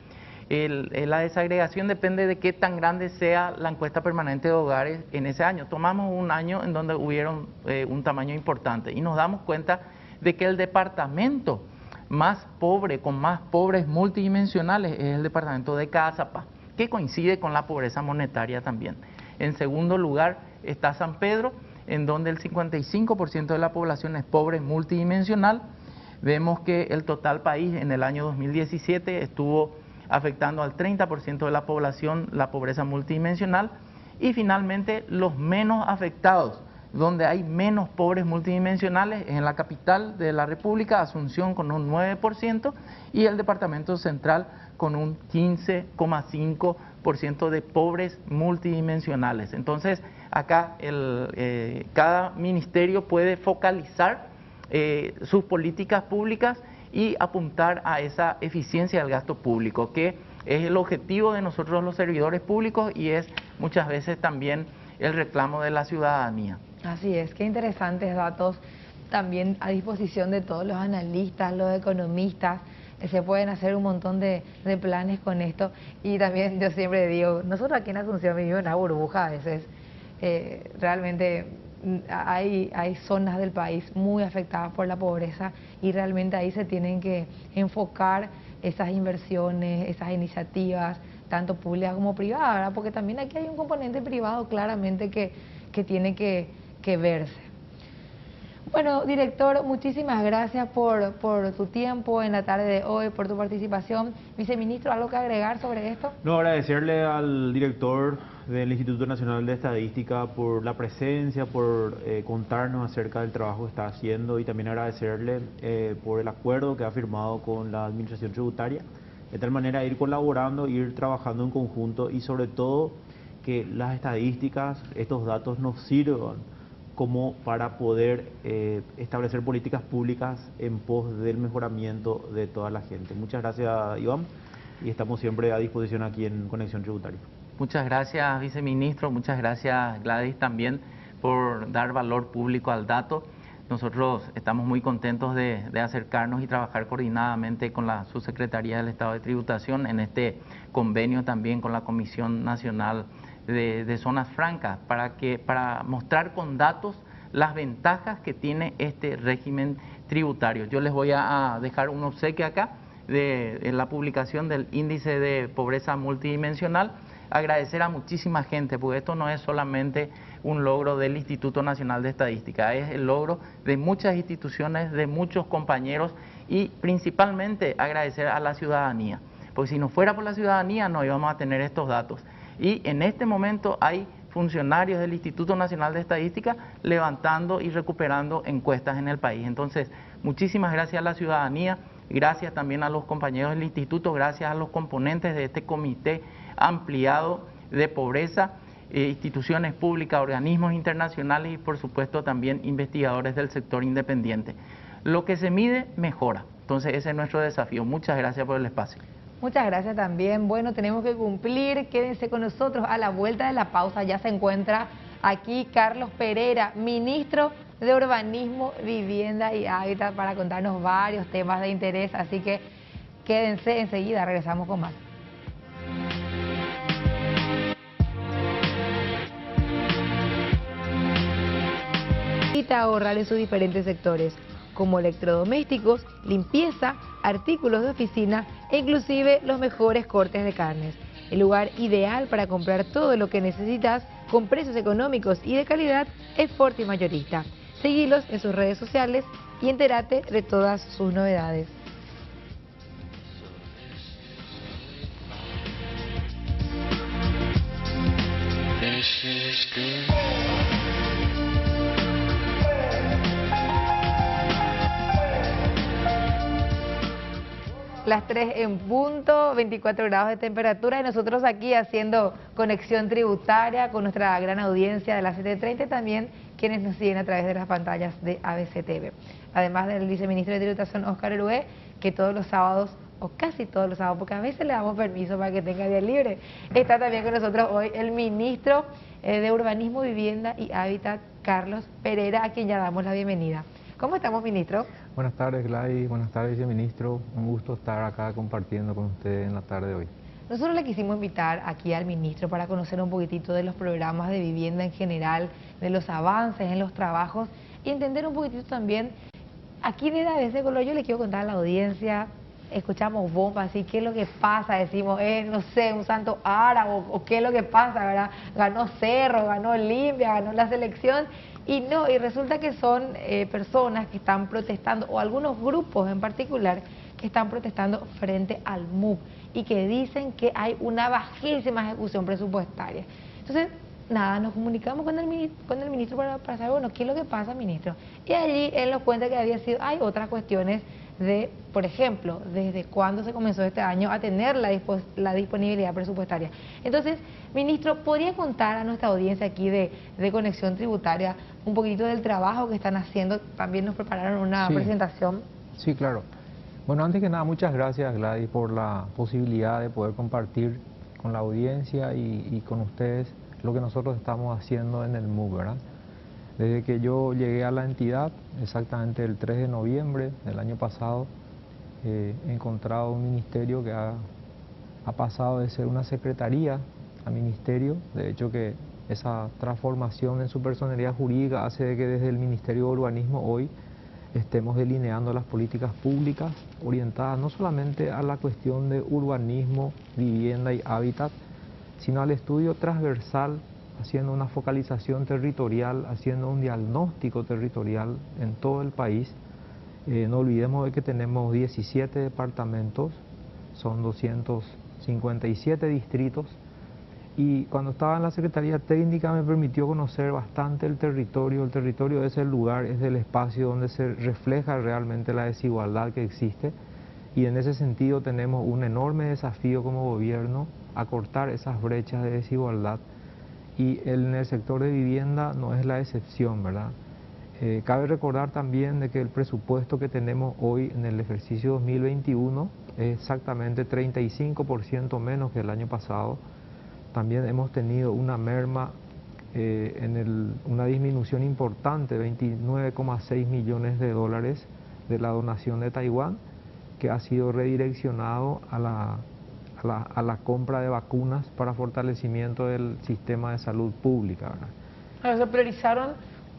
La desagregación depende de qué tan grande sea la encuesta permanente de hogares en ese año. Tomamos un año en donde hubieron un tamaño importante y nos damos cuenta de que el departamento más pobre, con más pobres multidimensionales, es el departamento de Caazapá, que coincide con la pobreza monetaria también. En segundo lugar está San Pedro, en donde el 55% de la población es pobre multidimensional. Vemos que el total país en el año 2017 estuvo afectando al 30% de la población la pobreza multidimensional. Y finalmente los menos afectados, donde hay menos pobres multidimensionales, es en la capital de la República, Asunción, con un 9%, y el departamento central con un 15,5% de pobres multidimensionales. Entonces, acá cada ministerio puede focalizar sus políticas públicas y apuntar a esa eficiencia del gasto público, que es el objetivo de nosotros los servidores públicos y es muchas veces también el reclamo de la ciudadanía. Así es, qué interesantes datos también a disposición de todos los analistas, los economistas. Se pueden hacer un montón de planes con esto. Y también yo siempre digo, nosotros aquí en Asunción vivimos en una burbuja a veces. Realmente hay zonas del país muy afectadas por la pobreza y realmente ahí se tienen que enfocar esas inversiones, esas iniciativas, tanto públicas como privadas, ¿verdad? Porque también aquí hay un componente privado claramente que tiene que verse. Bueno, director, muchísimas gracias por tu tiempo en la tarde de hoy, por tu participación. Viceministro, ¿algo que agregar sobre esto? No, agradecerle al director del Instituto Nacional de Estadística por la presencia, por contarnos acerca del trabajo que está haciendo y también agradecerle por el acuerdo que ha firmado con la Administración Tributaria, de tal manera ir colaborando, ir trabajando en conjunto y sobre todo que las estadísticas, estos datos nos sirvan como para poder establecer políticas públicas en pos del mejoramiento de toda la gente. Muchas gracias, Iván, y estamos siempre a disposición aquí en Conexión Tributaria. Muchas gracias, viceministro, muchas gracias, Gladys, también por dar valor público al dato. Nosotros estamos muy contentos de acercarnos y trabajar coordinadamente con la Subsecretaría del Estado de Tributación en este convenio también con la Comisión Nacional de Zonas Francas para mostrar con datos las ventajas que tiene este régimen tributario. Yo les voy a dejar un obsequio acá de la publicación del índice de pobreza multidimensional. Agradecer a muchísima gente, porque esto no es solamente un logro del Instituto Nacional de Estadística, es el logro de muchas instituciones, de muchos compañeros y principalmente agradecer a la ciudadanía, porque si no fuera por la ciudadanía no íbamos a tener estos datos. Y en este momento hay funcionarios del Instituto Nacional de Estadística levantando y recuperando encuestas en el país. Entonces, muchísimas gracias a la ciudadanía, gracias también a los compañeros del instituto, gracias a los componentes de este comité ampliado de pobreza, instituciones públicas, organismos internacionales y por supuesto también investigadores del sector independiente. Lo que se mide, mejora. Entonces, ese es nuestro desafío. Muchas gracias por el espacio. Muchas gracias también. Bueno, tenemos que cumplir. Quédense con nosotros. A la vuelta de la pausa ya se encuentra aquí Carlos Pereira, ministro de Urbanismo, Vivienda y Hábitat, para contarnos varios temas de interés. Así que quédense, enseguida regresamos con más. Necesita ahorrar en sus diferentes sectores, como electrodomésticos, limpieza, artículos de oficina e inclusive los mejores cortes de carnes. El lugar ideal para comprar todo lo que necesitas con precios económicos y de calidad es Forti Mayorista. Seguilos en sus redes sociales y entérate de todas sus novedades. Las 3 en punto, 24 grados de temperatura y nosotros aquí haciendo conexión tributaria con nuestra gran audiencia de las 7:30 también quienes nos siguen a través de las pantallas de ABC TV. Además del viceministro de Tributación, Óscar Herué, que todos los sábados, o casi todos los sábados, porque a veces le damos permiso para que tenga día libre, está también con nosotros hoy el ministro de Urbanismo, Vivienda y Hábitat, Carlos Pereira, a quien ya damos la bienvenida. ¿Cómo estamos, ministro? Buenas tardes, Gladys. Buenas tardes, viceministro. Un gusto estar acá compartiendo con usted en la tarde de hoy. Nosotros le quisimos invitar aquí al ministro para conocer un poquitito de los programas de vivienda en general, de los avances en los trabajos y entender un poquitito también, aquí de ABC Color, yo le quiero contar a la audiencia, escuchamos bombas, así, ¿qué es lo que pasa? Decimos, no sé, un santo árabe, o qué es lo que pasa, ¿verdad? Ganó Cerro, ganó Olimpia, ganó la selección, y no, y resulta que son personas que están protestando, o algunos grupos en particular, que están protestando frente al MUP, y que dicen que hay una bajísima ejecución presupuestaria. Entonces, nada, nos comunicamos con el ministro para saber, bueno, ¿qué es lo que pasa, ministro? Y allí él nos cuenta que hay otras cuestiones de, por ejemplo, desde cuándo se comenzó este año a tener la disponibilidad presupuestaria. Entonces, ministro, ¿podría contar a nuestra audiencia aquí de Conexión Tributaria un poquito del trabajo que están haciendo? También nos prepararon una presentación. Sí, claro. Bueno, antes que nada, muchas gracias, Gladys, por la posibilidad de poder compartir con la audiencia y con ustedes lo que nosotros estamos haciendo en el MUP, ¿verdad? Desde que yo llegué a la entidad, exactamente el 3 de noviembre del año pasado, he encontrado un ministerio que ha pasado de ser una secretaría a ministerio. De hecho, que esa transformación en su personalidad jurídica hace de que desde el Ministerio de Urbanismo hoy estemos delineando las políticas públicas orientadas no solamente a la cuestión de urbanismo, vivienda y hábitat, sino al estudio transversal, haciendo una focalización territorial, haciendo un diagnóstico territorial en todo el país. No olvidemos de que tenemos 17 departamentos, son 257 distritos, y cuando estaba en la Secretaría Técnica me permitió conocer bastante el territorio. El territorio es el lugar, es el espacio donde se refleja realmente la desigualdad que existe, y en ese sentido tenemos un enorme desafío como gobierno, acortar esas brechas de desigualdad, y en el sector de vivienda no es la excepción, ¿verdad? Cabe recordar también de que el presupuesto que tenemos hoy en el ejercicio 2021 es exactamente 35% menos que el año pasado. También hemos tenido una merma, una disminución importante, 29,6 millones de dólares de la donación de Taiwán, que ha sido redireccionado a la compra de vacunas para fortalecimiento del sistema de salud pública, ¿verdad? Se priorizaron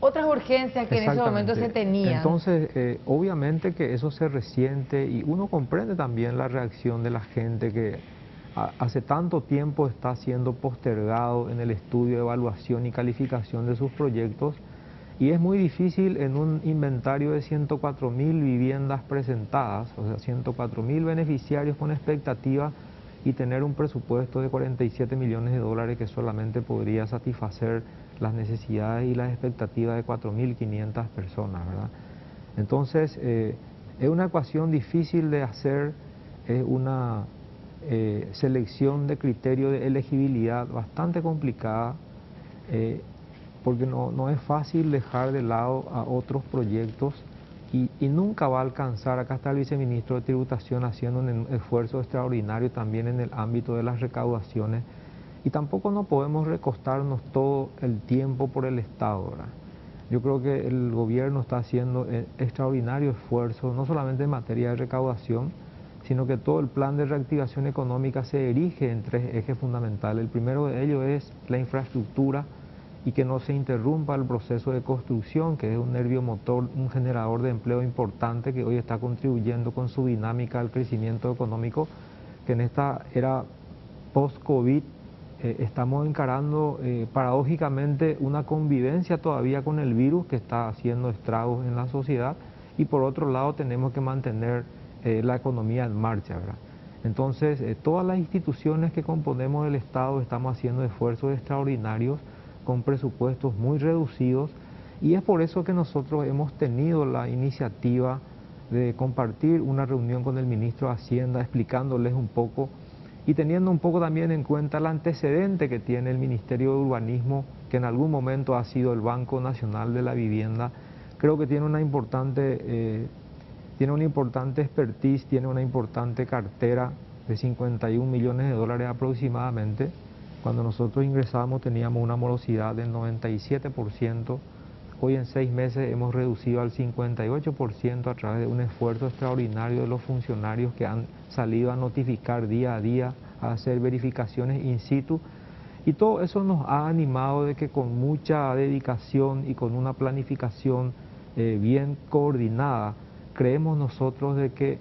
otras urgencias que en ese momento se tenían. Entonces, obviamente que eso se resiente, y uno comprende también la reacción de la gente que hace tanto tiempo está siendo postergado en el estudio, evaluación y calificación de sus proyectos, y es muy difícil en un inventario de 104.000 viviendas presentadas, o sea, 104.000 beneficiarios con expectativa, y tener un presupuesto de 47 millones de dólares que solamente podría satisfacer las necesidades y las expectativas de 4.500 personas, ¿verdad? Entonces, es una ecuación difícil de hacer, es una selección de criterio de elegibilidad bastante complicada, porque no es fácil dejar de lado a otros proyectos, y nunca va a alcanzar. Acá está el viceministro de Tributación haciendo un esfuerzo extraordinario también en el ámbito de las recaudaciones, y tampoco no podemos recostarnos todo el tiempo por el Estado, ¿verdad? Yo creo que el gobierno está haciendo extraordinario esfuerzo, no solamente en materia de recaudación, sino que todo el plan de reactivación económica se erige en 3 ejes fundamentales. El primero de ellos es la infraestructura, y que no se interrumpa el proceso de construcción, que es un nervio motor, un generador de empleo importante que hoy está contribuyendo con su dinámica al crecimiento económico, que en esta era post-COVID estamos encarando paradójicamente una convivencia todavía con el virus que está haciendo estragos en la sociedad, y por otro lado tenemos que mantener la economía en marcha, ¿verdad? Entonces, todas las instituciones que componemos el Estado estamos haciendo esfuerzos extraordinarios con presupuestos muy reducidos, y es por eso que nosotros hemos tenido la iniciativa de compartir una reunión con el ministro de Hacienda explicándoles un poco y teniendo un poco también en cuenta el antecedente que tiene el Ministerio de Urbanismo, que en algún momento ha sido el Banco Nacional de la Vivienda, creo que tiene una importante expertise, tiene una importante cartera de 51 millones de dólares aproximadamente. Cuando nosotros ingresamos teníamos una morosidad del 97%, hoy en 6 meses hemos reducido al 58% a través de un esfuerzo extraordinario de los funcionarios que han salido a notificar día a día, a hacer verificaciones in situ, y todo eso nos ha animado de que con mucha dedicación y con una planificación bien coordinada, creemos nosotros de que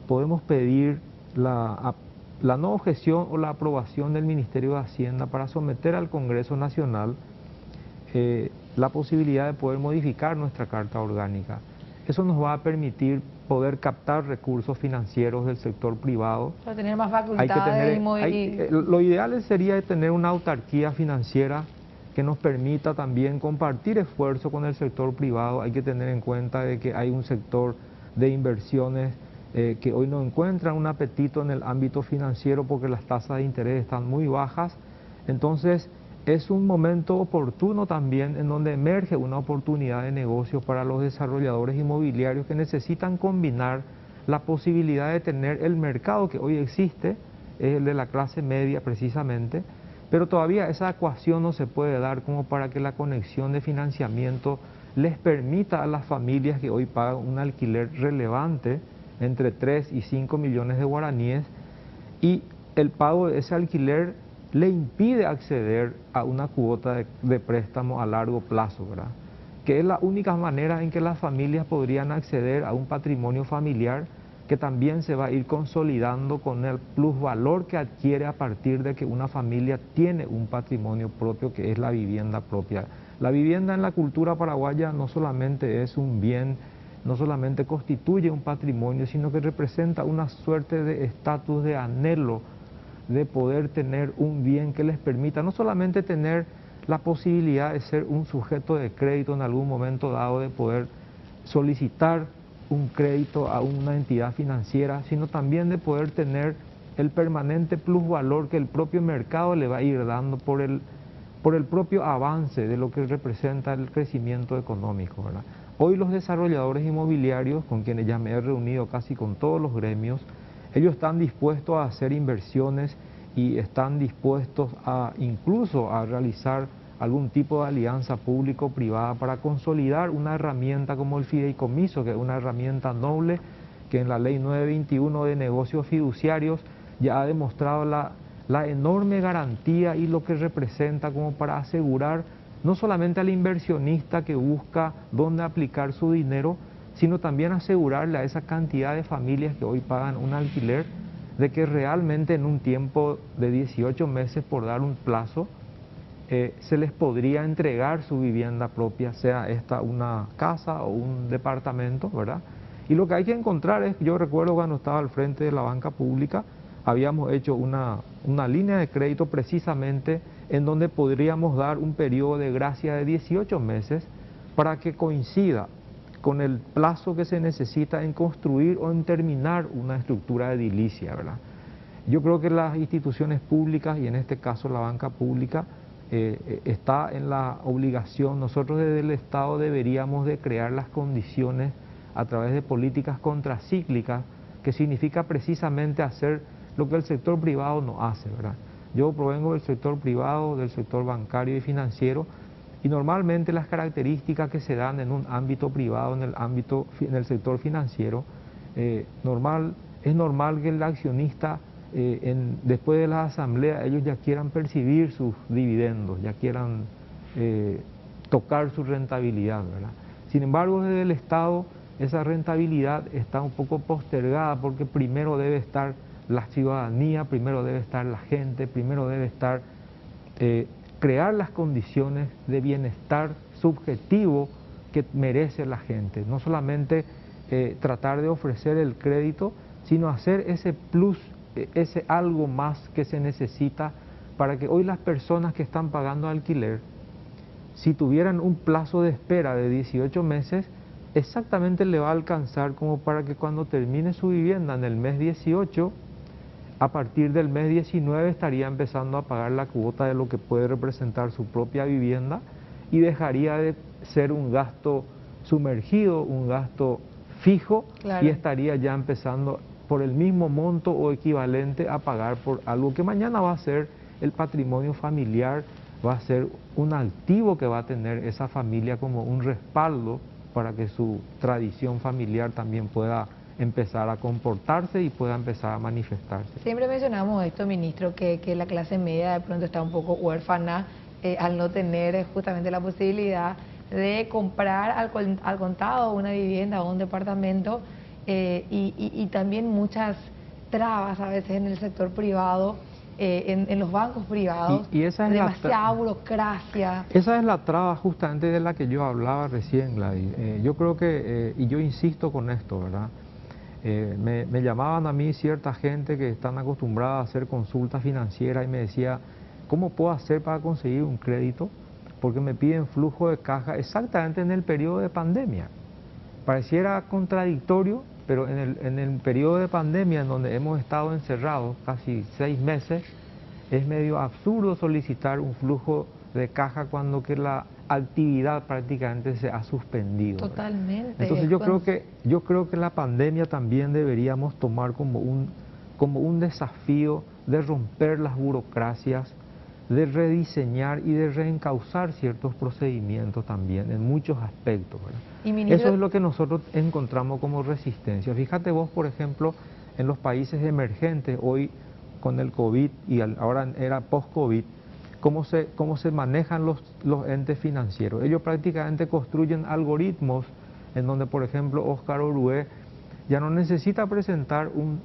podemos pedir la no objeción o la aprobación del Ministerio de Hacienda para someter al Congreso Nacional la posibilidad de poder modificar nuestra Carta Orgánica. Eso nos va a permitir poder captar recursos financieros del sector privado. Para tener más facultades. Lo ideal sería tener una autarquía financiera que nos permita también compartir esfuerzo con el sector privado. Hay que tener en cuenta de que hay un sector de inversiones que hoy no encuentran un apetito en el ámbito financiero porque las tasas de interés están muy bajas. Entonces es un momento oportuno también en donde emerge una oportunidad de negocio para los desarrolladores inmobiliarios que necesitan combinar la posibilidad de tener el mercado que hoy existe, es el de la clase media precisamente, pero todavía esa ecuación no se puede dar como para que la conexión de financiamiento les permita a las familias que hoy pagan un alquiler relevante entre 3 y 5 millones de guaraníes, y el pago de ese alquiler le impide acceder a una cuota de préstamo a largo plazo, ¿verdad? Que es la única manera en que las familias podrían acceder a un patrimonio familiar que también se va a ir consolidando con el plusvalor que adquiere a partir de que una familia tiene un patrimonio propio, que es la vivienda propia. La vivienda en la cultura paraguaya no solamente es un bien, no solamente constituye un patrimonio, sino que representa una suerte de estatus, de anhelo, de poder tener un bien que les permita no solamente tener la posibilidad de ser un sujeto de crédito en algún momento dado, de poder solicitar un crédito a una entidad financiera, sino también de poder tener el permanente plusvalor que el propio mercado le va a ir dando por el propio avance de lo que representa el crecimiento económico, ¿verdad? Hoy los desarrolladores inmobiliarios, con quienes ya me he reunido casi con todos los gremios, ellos están dispuestos a hacer inversiones y están dispuestos a incluso a realizar algún tipo de alianza público-privada para consolidar una herramienta como el fideicomiso, que es una herramienta noble que en la ley 921 de negocios fiduciarios ya ha demostrado la enorme garantía y lo que representa como para asegurar no solamente al inversionista que busca dónde aplicar su dinero, sino también asegurarle a esa cantidad de familias que hoy pagan un alquiler de que realmente en un tiempo de 18 meses, por dar un plazo, se les podría entregar su vivienda propia, sea esta una casa o un departamento, ¿verdad? Y lo que hay que encontrar es, yo recuerdo cuando estaba al frente de la banca pública, habíamos hecho una línea de crédito precisamente en donde podríamos dar un periodo de gracia de 18 meses para que coincida con el plazo que se necesita en construir o en terminar una estructura edilicia, ¿verdad? Yo creo que las instituciones públicas, y en este caso la banca pública, está en la obligación, nosotros desde el Estado deberíamos de crear las condiciones a través de políticas contracíclicas, que significa precisamente hacer lo que el sector privado no hace, ¿verdad? Yo provengo del sector privado, del sector bancario y financiero, y normalmente las características que se dan en un ámbito privado, en el sector financiero, es normal que el accionista, después de la asamblea, ellos ya quieran percibir sus dividendos, ya quieran tocar su rentabilidad, ¿verdad? Sin embargo, desde el Estado, esa rentabilidad está un poco postergada porque primero debe estar la ciudadanía, primero debe estar la gente, primero debe estar crear las condiciones de bienestar subjetivo que merece la gente. No solamente tratar de ofrecer el crédito, sino hacer ese plus, ese algo más que se necesita para que hoy las personas que están pagando alquiler, si tuvieran un plazo de espera de 18 meses, exactamente le va a alcanzar como para que cuando termine su vivienda en el mes 18, a partir del mes 19 estaría empezando a pagar la cuota de lo que puede representar su propia vivienda y dejaría de ser un gasto sumergido, un gasto fijo, Claro. y estaría ya empezando por el mismo monto o equivalente a pagar por algo que mañana va a ser el patrimonio familiar, va a ser un activo que va a tener esa familia como un respaldo para que su tradición familiar también pueda empezar a comportarse y pueda empezar a manifestarse. Siempre mencionamos esto, ministro, que la clase media de pronto está un poco huérfana al no tener justamente la posibilidad de comprar al contado una vivienda o un departamento y también muchas trabas a veces en el sector privado, en los bancos privados, Y esa es demasiada burocracia. Esa es la traba justamente de la que yo hablaba recién, Gladys. Yo creo que, y yo insisto con esto, ¿verdad? Me llamaban a mí cierta gente que están acostumbrada a hacer consultas financieras y me decía, ¿cómo puedo hacer para conseguir un crédito? Porque me piden flujo de caja exactamente en el periodo de pandemia. Pareciera contradictorio, pero en el periodo de pandemia en donde hemos estado encerrados casi 6 meses, es medio absurdo solicitar un flujo de caja cuando que la actividad prácticamente se ha suspendido. Totalmente. Entonces yo creo que la pandemia también deberíamos tomar como un desafío de romper las burocracias, de rediseñar y de reencauzar ciertos procedimientos también en muchos aspectos, ¿verdad? Y, ministro, eso es lo que nosotros encontramos como resistencia. Fíjate vos, por ejemplo, en los países emergentes, hoy con el COVID y ahora era post-COVID, cómo se manejan los entes financieros. Ellos prácticamente construyen algoritmos en donde, por ejemplo, Óscar Orué ya no necesita presentar un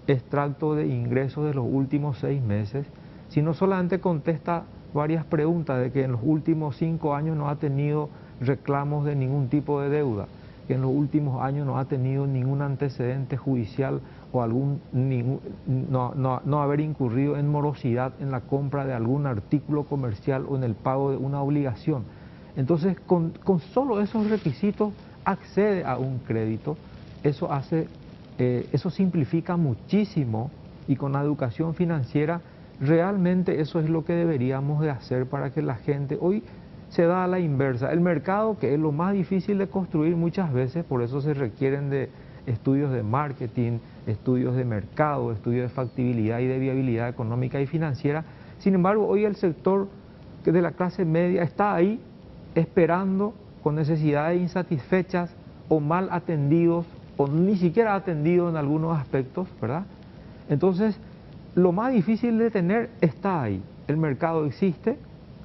extracto de ingresos de los últimos 6 meses, sino solamente contesta varias preguntas de que en los últimos 5 años no ha tenido reclamos de ningún tipo de deuda, que en los últimos años no ha tenido ningún antecedente judicial o no haber incurrido en morosidad en la compra de algún artículo comercial o en el pago de una obligación. Entonces, con solo esos requisitos accede a un crédito. Eso simplifica muchísimo, y con la educación financiera realmente eso es lo que deberíamos de hacer para que la gente hoy se da a la inversa. El mercado, que es lo más difícil de construir muchas veces, por eso se requieren de estudios de marketing, estudios de mercado, estudios de factibilidad y de viabilidad económica y financiera. Sin embargo, hoy el sector de la clase media está ahí esperando, con necesidades insatisfechas o mal atendidos o ni siquiera atendidos en algunos aspectos, ¿verdad? Entonces, lo más difícil de tener está ahí. El mercado existe,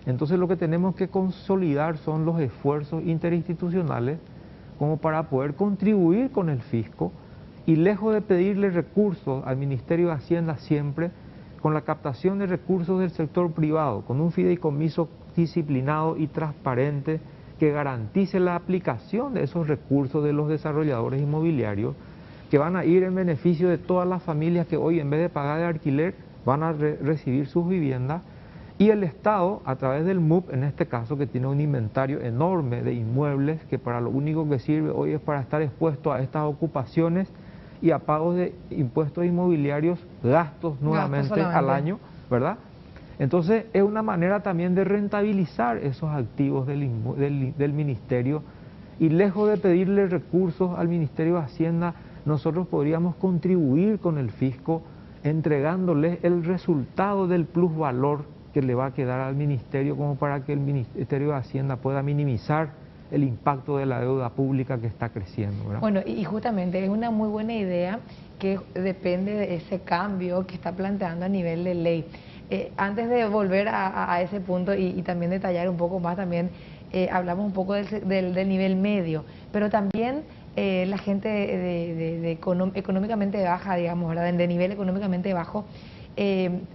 entonces lo que tenemos que consolidar son los esfuerzos interinstitucionales como para poder contribuir con el fisco y, lejos de pedirle recursos al Ministerio de Hacienda siempre, con la captación de recursos del sector privado, con un fideicomiso disciplinado y transparente que garantice la aplicación de esos recursos de los desarrolladores inmobiliarios, que van a ir en beneficio de todas las familias que hoy, en vez de pagar de alquiler, van a recibir sus viviendas, y el Estado, a través del MUP, en este caso, que tiene un inventario enorme de inmuebles, que para lo único que sirve hoy es para estar expuesto a estas ocupaciones y a pagos de impuestos inmobiliarios, gastos nuevamente al año, ¿verdad? Entonces, es una manera también de rentabilizar esos activos del Ministerio, y lejos de pedirle recursos al Ministerio de Hacienda, nosotros podríamos contribuir con el fisco entregándoles el resultado del plusvalor que le va a quedar al Ministerio, como para que el Ministerio de Hacienda pueda minimizar el impacto de la deuda pública que está creciendo, ¿verdad? Bueno, y justamente es una muy buena idea que depende de ese cambio que está planteando a nivel de ley. Antes de volver a ese punto y también detallar un poco más, también hablamos un poco del nivel medio, pero también la gente económicamente baja, digamos, ¿verdad? De nivel económicamente bajo,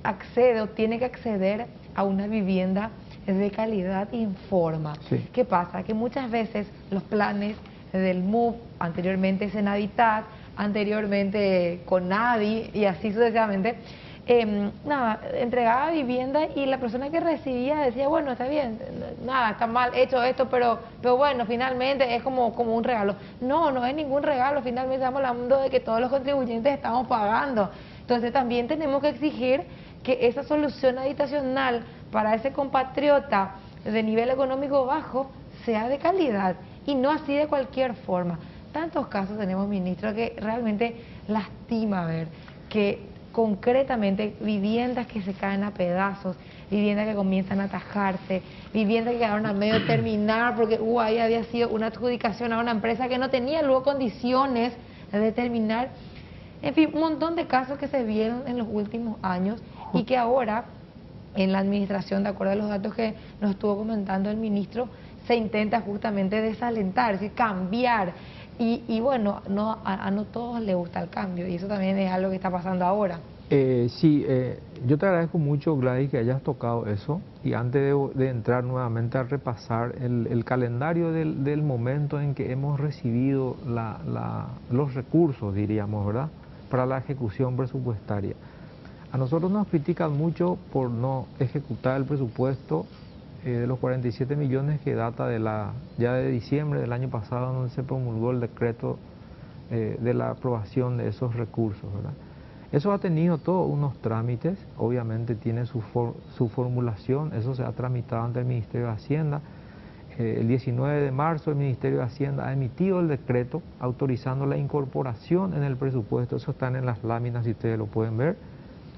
accede o tiene que acceder a una vivienda de calidad y en forma. Sí. ¿Qué pasa? Que muchas veces los planes del MUP, anteriormente Senaditat, anteriormente Conadi y así sucesivamente, entregaba vivienda y la persona que recibía decía, bueno, está bien, nada, está mal hecho esto, pero bueno, finalmente es como un regalo. No es ningún regalo, finalmente estamos hablando de que todos los contribuyentes estamos pagando. Entonces también tenemos que exigir que esa solución habitacional para ese compatriota de nivel económico bajo sea de calidad y no así de cualquier forma. Tantos casos tenemos, ministro, que realmente lastima ver que concretamente viviendas que se caen a pedazos, viviendas que comienzan a atajarse, viviendas que quedaron a medio de terminar porque ahí había sido una adjudicación a una empresa que no tenía luego condiciones de terminar. En fin, un montón de casos que se vieron en los últimos años y que ahora en la administración, de acuerdo a los datos que nos estuvo comentando el ministro, se intenta justamente desalentar, es decir, cambiar. Y bueno, a no todos les gusta el cambio y eso también es algo que está pasando ahora. Sí, yo te agradezco mucho, Gladys, que hayas tocado eso. Y antes de entrar nuevamente a repasar el calendario del momento en que hemos recibido los recursos, diríamos, ¿verdad?, para la ejecución presupuestaria. A nosotros nos critican mucho por no ejecutar el presupuesto de los 47 millones que data ya de diciembre del año pasado, donde se promulgó el decreto de la aprobación de esos recursos, ¿verdad? Eso ha tenido todos unos trámites, obviamente tiene su formulación, eso se ha tramitado ante el Ministerio de Hacienda. El 19 de marzo el Ministerio de Hacienda ha emitido el decreto autorizando la incorporación en el presupuesto, eso están en las láminas si ustedes lo pueden ver.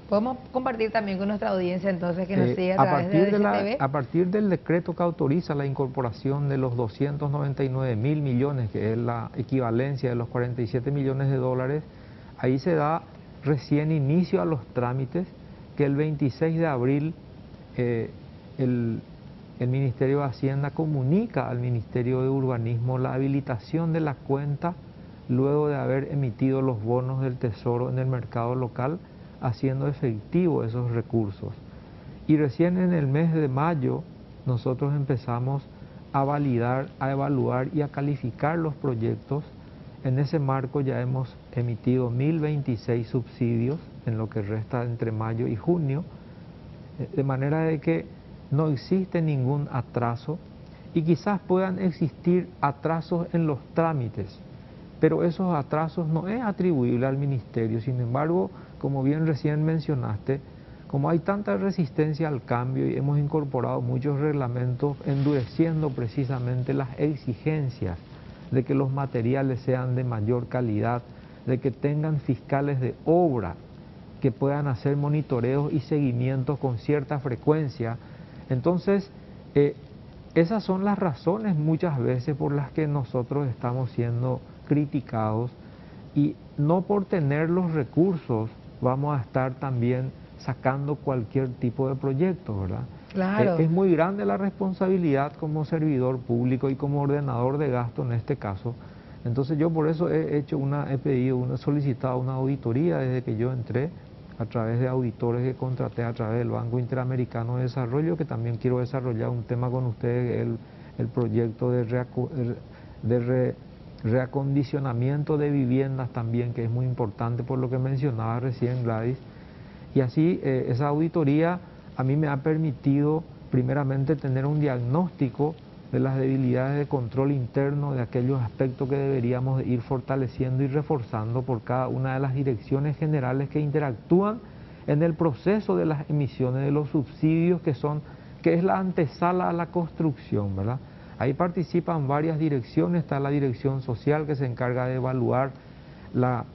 Podemos compartir también con nuestra audiencia entonces que nos sigue a través de ABCTV. A partir del decreto que autoriza la incorporación de los 299.000 millones, que es la equivalencia de los 47 millones de dólares, ahí se da recién inicio a los trámites, que el 26 de abril el Ministerio de Hacienda comunica al Ministerio de Urbanismo la habilitación de la cuenta luego de haber emitido los bonos del Tesoro en el mercado local, haciendo efectivo esos recursos. Y recién en el mes de mayo nosotros empezamos a validar, a evaluar y a calificar los proyectos. En ese marco ya hemos emitido 1026 subsidios en lo que resta entre mayo y junio, de manera de que no existe ningún atraso y quizás puedan existir atrasos en los trámites, pero esos atrasos no es atribuible al Ministerio. Sin embargo, como bien recién mencionaste, como hay tanta resistencia al cambio y hemos incorporado muchos reglamentos endureciendo precisamente las exigencias de que los materiales sean de mayor calidad, de que tengan fiscales de obra, que puedan hacer monitoreos y seguimientos con cierta frecuencia. Entonces, esas son las razones muchas veces por las que nosotros estamos siendo criticados, y no por tener los recursos vamos a estar también sacando cualquier tipo de proyecto, ¿verdad? Claro. Es muy grande la responsabilidad como servidor público y como ordenador de gasto en este caso. Entonces yo por eso he solicitado una auditoría desde que yo entré, a través de auditores que contraté a través del Banco Interamericano de Desarrollo, que también quiero desarrollar un tema con ustedes, el proyecto de reacondicionamiento de viviendas también, que es muy importante por lo que mencionaba recién Gladys. Y así esa auditoría a mí me ha permitido primeramente tener un diagnóstico de las debilidades de control interno, de aquellos aspectos que deberíamos de ir fortaleciendo y reforzando por cada una de las direcciones generales que interactúan en el proceso de las emisiones de los subsidios, que es la antesala a la construcción, ¿verdad? Ahí participan varias direcciones, está la dirección social que se encarga de evaluar la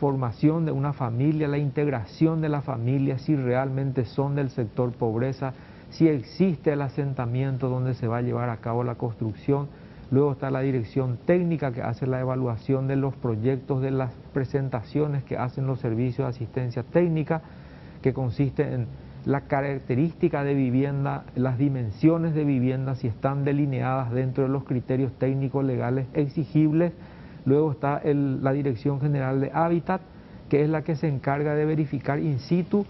formación de una familia, la integración de la familia, si realmente son del sector pobreza, si existe el asentamiento donde se va a llevar a cabo la construcción. Luego está la dirección técnica que hace la evaluación de los proyectos, de las presentaciones que hacen los servicios de asistencia técnica, que consiste en la característica de vivienda, las dimensiones de vivienda, si están delineadas dentro de los criterios técnicos legales exigibles. Luego está la Dirección General de Hábitat, que es la que se encarga de verificar in situ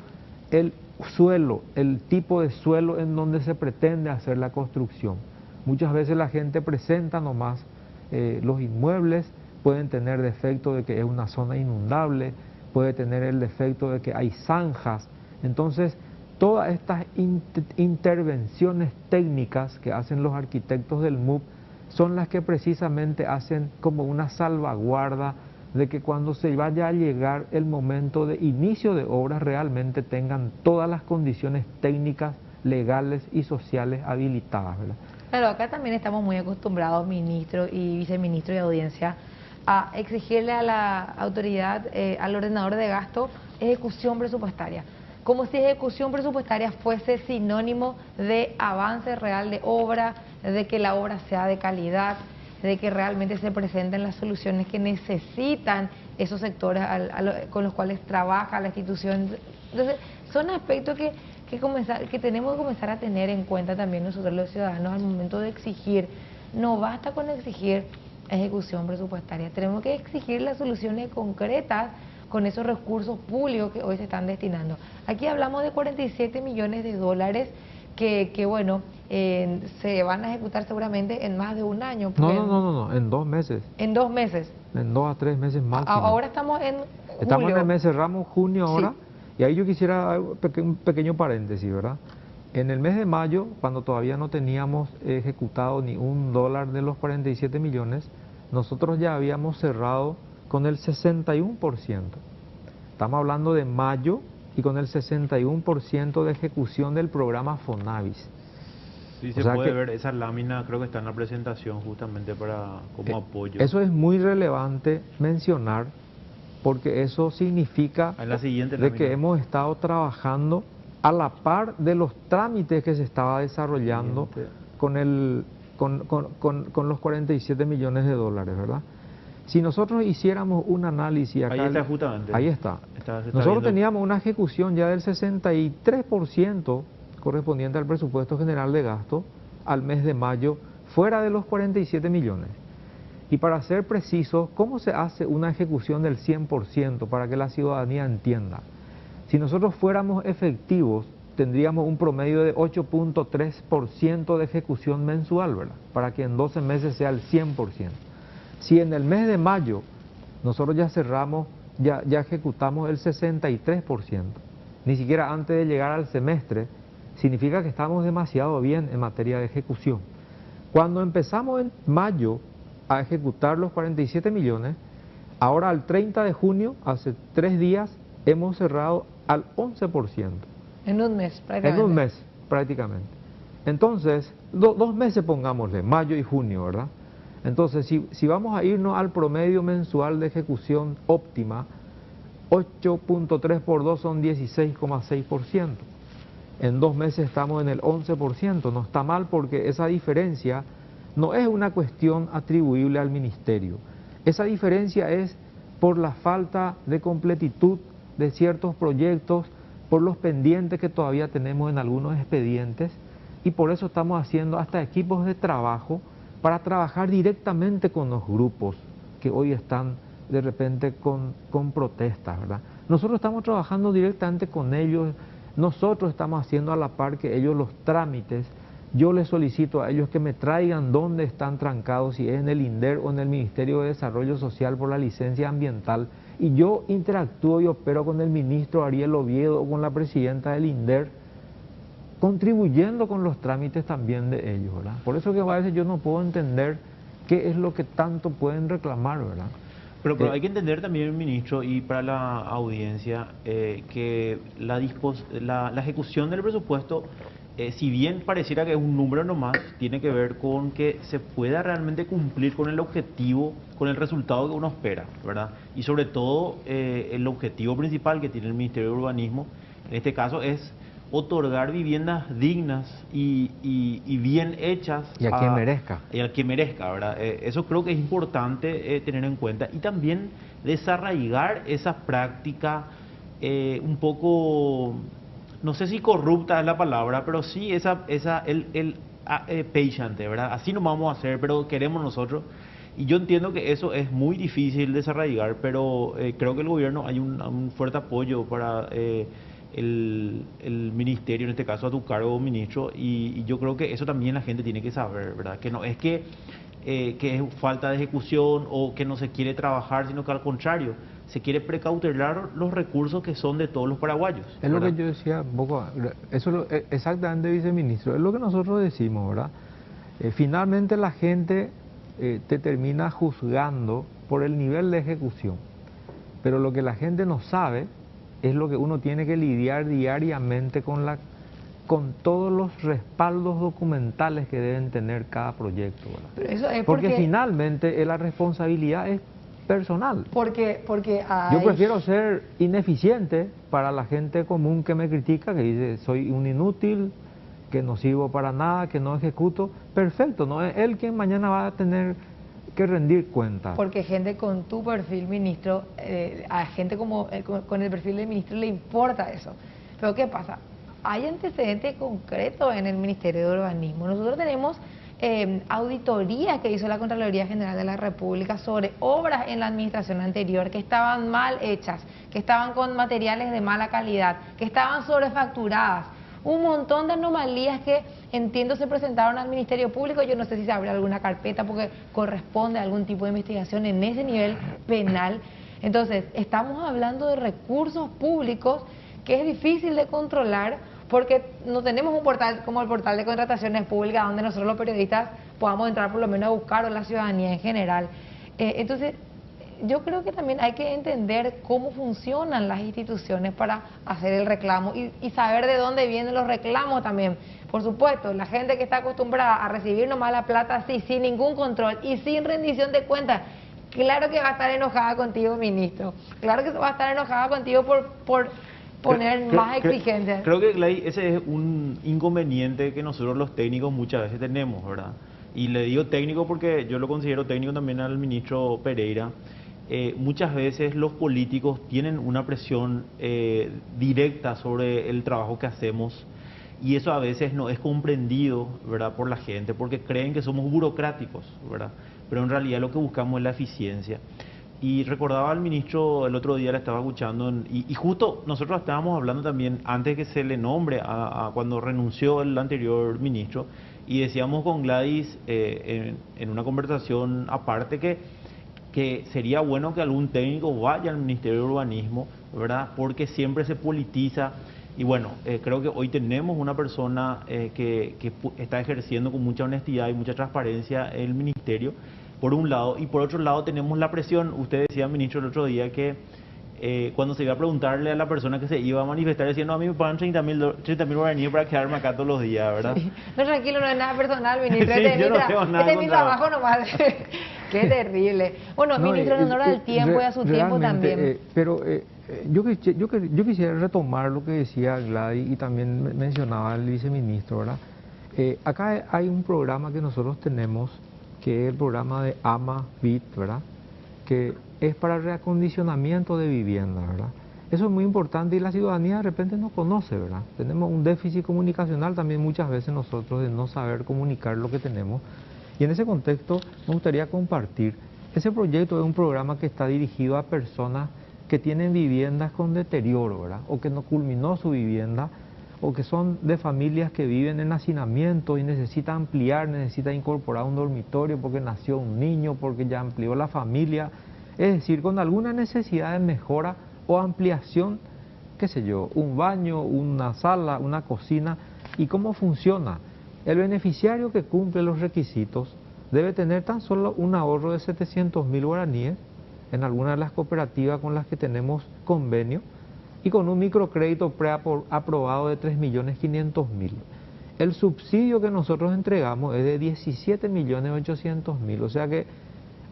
el suelo, el tipo de suelo en donde se pretende hacer la construcción. Muchas veces la gente presenta nomás los inmuebles, pueden tener defecto de que es una zona inundable, puede tener el defecto de que hay zanjas. Entonces, todas estas intervenciones técnicas que hacen los arquitectos del MUP son las que precisamente hacen como una salvaguarda de que cuando se vaya a llegar el momento de inicio de obras realmente tengan todas las condiciones técnicas, legales y sociales habilitadas, ¿verdad? Claro, acá también estamos muy acostumbrados, ministro y viceministro de audiencia, a exigirle a la autoridad, al ordenador de gasto, ejecución presupuestaria. Como si ejecución presupuestaria fuese sinónimo de avance real de obra, de que la obra sea de calidad, de que realmente se presenten las soluciones que necesitan esos sectores con los cuales trabaja la institución. Entonces, son aspectos que tenemos que comenzar a tener en cuenta también nosotros los ciudadanos al momento de exigir. No basta con exigir ejecución presupuestaria, tenemos que exigir las soluciones concretas con esos recursos públicos que hoy se están destinando. Aquí hablamos de 47 millones de dólares que bueno, se van a ejecutar seguramente en más de un año. No, en 2 meses. En 2 meses. En 2 a 3 meses máximo. Ahora estamos en julio. Estamos en el mes, cerramos junio ahora, sí. Y ahí yo quisiera un pequeño paréntesis, ¿verdad? En el mes de mayo, cuando todavía no teníamos ejecutado ni $1 de los 47 millones, nosotros ya habíamos cerrado con el 61%. Estamos hablando de mayo y con el 61% de ejecución del programa Fonavis. Sí, se puede ver esa lámina, creo que está en la presentación justamente como apoyo. Eso es muy relevante mencionar porque eso significa de que hemos estado trabajando a la par de los trámites que se estaba desarrollando con los 47 millones de dólares, ¿verdad? Si nosotros hiciéramos un análisis acá... Ahí está justamente. Ahí está. Nosotros teníamos una ejecución ya del 63% correspondiente al presupuesto general de gasto al mes de mayo, fuera de los 47 millones. Y para ser preciso, ¿cómo se hace una ejecución del 100% para que la ciudadanía entienda? Si nosotros fuéramos efectivos, tendríamos un promedio de 8.3% de ejecución mensual, ¿verdad? Para que en 12 meses sea el 100%. Si en el mes de mayo nosotros ya cerramos, ya ejecutamos el 63%, ni siquiera antes de llegar al semestre, significa que estamos demasiado bien en materia de ejecución. Cuando empezamos en mayo a ejecutar los 47 millones, ahora al 30 de junio, hace 3 días, hemos cerrado al 11%. En un mes, prácticamente. En un mes, prácticamente. Entonces, 2 meses pongámosle, mayo y junio, ¿verdad? Entonces, si vamos a irnos al promedio mensual de ejecución óptima, 8.3 por 2 son 16,6%. En 2 meses estamos en el 11%. No está mal porque esa diferencia no es una cuestión atribuible al ministerio. Esa diferencia es por la falta de completitud de ciertos proyectos, por los pendientes que todavía tenemos en algunos expedientes, y por eso estamos haciendo hasta equipos de trabajo para trabajar directamente con los grupos que hoy están de repente con protestas, ¿verdad? Nosotros estamos trabajando directamente con ellos, nosotros estamos haciendo a la par que ellos los trámites. Yo les solicito a ellos que me traigan dónde están trancados, si es en el INDER o en el Ministerio de Desarrollo Social por la licencia ambiental, y yo interactúo y opero con el ministro Ariel Oviedo o con la presidenta del INDER, contribuyendo con los trámites también de ellos, ¿verdad? Por eso que a veces yo no puedo entender qué es lo que tanto pueden reclamar, ¿verdad? Pero hay que entender también, ministro, y para la audiencia, que la ejecución del presupuesto, si bien pareciera que es un número nomás, tiene que ver con que se pueda realmente cumplir con el objetivo, con el resultado que uno espera, ¿verdad? Y sobre todo, el objetivo principal que tiene el Ministerio de Urbanismo, en este caso, es otorgar viviendas dignas y bien hechas. Y a quien merezca. Y al que merezca, ¿verdad? Eso creo que es importante tener en cuenta. Y también desarraigar esa práctica un poco, no sé si corrupta es la palabra, pero sí payante, ¿verdad? Así no vamos a hacer, pero queremos nosotros. Y yo entiendo que eso es muy difícil desarraigar, pero creo que el gobierno hay un fuerte apoyo para el ministerio, en este caso a tu cargo, ministro, y yo creo que eso también la gente tiene que saber, ¿verdad? Que no es que es falta de ejecución o que no se quiere trabajar, sino que al contrario, se quiere precautelar los recursos que son de todos los paraguayos, Es ¿verdad? lo que yo decía, eso exactamente, viceministro, es lo que nosotros decimos, ¿verdad? Finalmente la gente te termina juzgando por el nivel de ejecución. Pero lo que la gente no sabe es lo que uno tiene que lidiar diariamente con todos los respaldos documentales que deben tener cada proyecto, ¿verdad? Pero eso es porque finalmente la responsabilidad es personal. Porque yo prefiero ser ineficiente para la gente común que me critica, que dice soy un inútil, que no sirvo para nada, que no ejecuto. Perfecto, no es él quien mañana va a tener que rendir cuentas. Porque gente con tu perfil, ministro, a gente con el perfil del ministro le importa eso. Pero ¿qué pasa? Hay antecedentes concretos en el Ministerio de Urbanismo. Nosotros tenemos auditorías que hizo la Contraloría General de la República sobre obras en la administración anterior que estaban mal hechas, que estaban con materiales de mala calidad, que estaban sobrefacturadas. Un montón de anomalías que entiendo se presentaron al Ministerio Público. Yo no sé si se abre alguna carpeta porque corresponde a algún tipo de investigación en ese nivel penal. Entonces, estamos hablando de recursos públicos que es difícil de controlar porque no tenemos un portal como el portal de contrataciones públicas donde nosotros los periodistas podamos entrar por lo menos a buscar, o la ciudadanía en general. Entonces, yo creo que también hay que entender cómo funcionan las instituciones para hacer el reclamo y saber de dónde vienen los reclamos también. Por supuesto, la gente que está acostumbrada a recibir nomás la plata así, sin ningún control y sin rendición de cuentas, claro que va a estar enojada contigo, ministro. Claro que va a estar enojada contigo por poner más exigencias. Creo que, Gladys, ese es un inconveniente que nosotros los técnicos muchas veces tenemos, ¿verdad? Y le digo técnico porque yo lo considero técnico también al ministro Pereira. Muchas veces los políticos tienen una presión directa sobre el trabajo que hacemos y eso a veces no es comprendido, ¿verdad?, por la gente porque creen que somos burocráticos, ¿verdad? Pero en realidad lo que buscamos es la eficiencia. Y recordaba al ministro, el otro día le estaba escuchando y justo nosotros estábamos hablando también antes que se le nombre cuando renunció el anterior ministro y decíamos con Gladys en una conversación aparte que sería bueno que algún técnico vaya al Ministerio de Urbanismo, ¿verdad? Porque siempre se politiza y bueno, creo que hoy tenemos una persona que está ejerciendo con mucha honestidad y mucha transparencia el ministerio, por un lado, y por otro lado tenemos la presión. Usted decía, ministro, el otro día que cuando se iba a preguntarle a la persona que se iba a manifestar, diciendo a mí me pagan 30.000 guaraníes para quedarme acá todos los días, ¿verdad? Sí. No, tranquilo, no es nada personal, ministro. Sí, este yo no tengo nada es mi trabajo nomás. Qué terrible. Bueno, no, ministro, en honor al tiempo y a su tiempo también. Pero yo quisiera retomar lo que decía Gladys y también mencionaba el viceministro, ¿verdad? Acá hay un programa que nosotros tenemos, que es el programa de AMA-BIT, ¿verdad?, que es para reacondicionamiento de vivienda, ¿verdad? Eso es muy importante y la ciudadanía de repente no conoce, ¿verdad? Tenemos un déficit comunicacional también muchas veces nosotros de no saber comunicar lo que tenemos. Y en ese contexto me gustaría compartir, ese proyecto es un programa que está dirigido a personas que tienen viviendas con deterioro, ¿verdad?, o que no culminó su vivienda, o que son de familias que viven en hacinamiento y necesita ampliar, necesita incorporar un dormitorio porque nació un niño, porque ya amplió la familia, es decir, con alguna necesidad de mejora o ampliación, qué sé yo, un baño, una sala, una cocina. ¿Y cómo funciona? El beneficiario que cumple los requisitos debe tener tan solo un ahorro de 700.000 guaraníes en alguna de las cooperativas con las que tenemos convenio, y con un microcrédito preaprobado de 3.500.000. El subsidio que nosotros entregamos es de 17.800.000, o sea que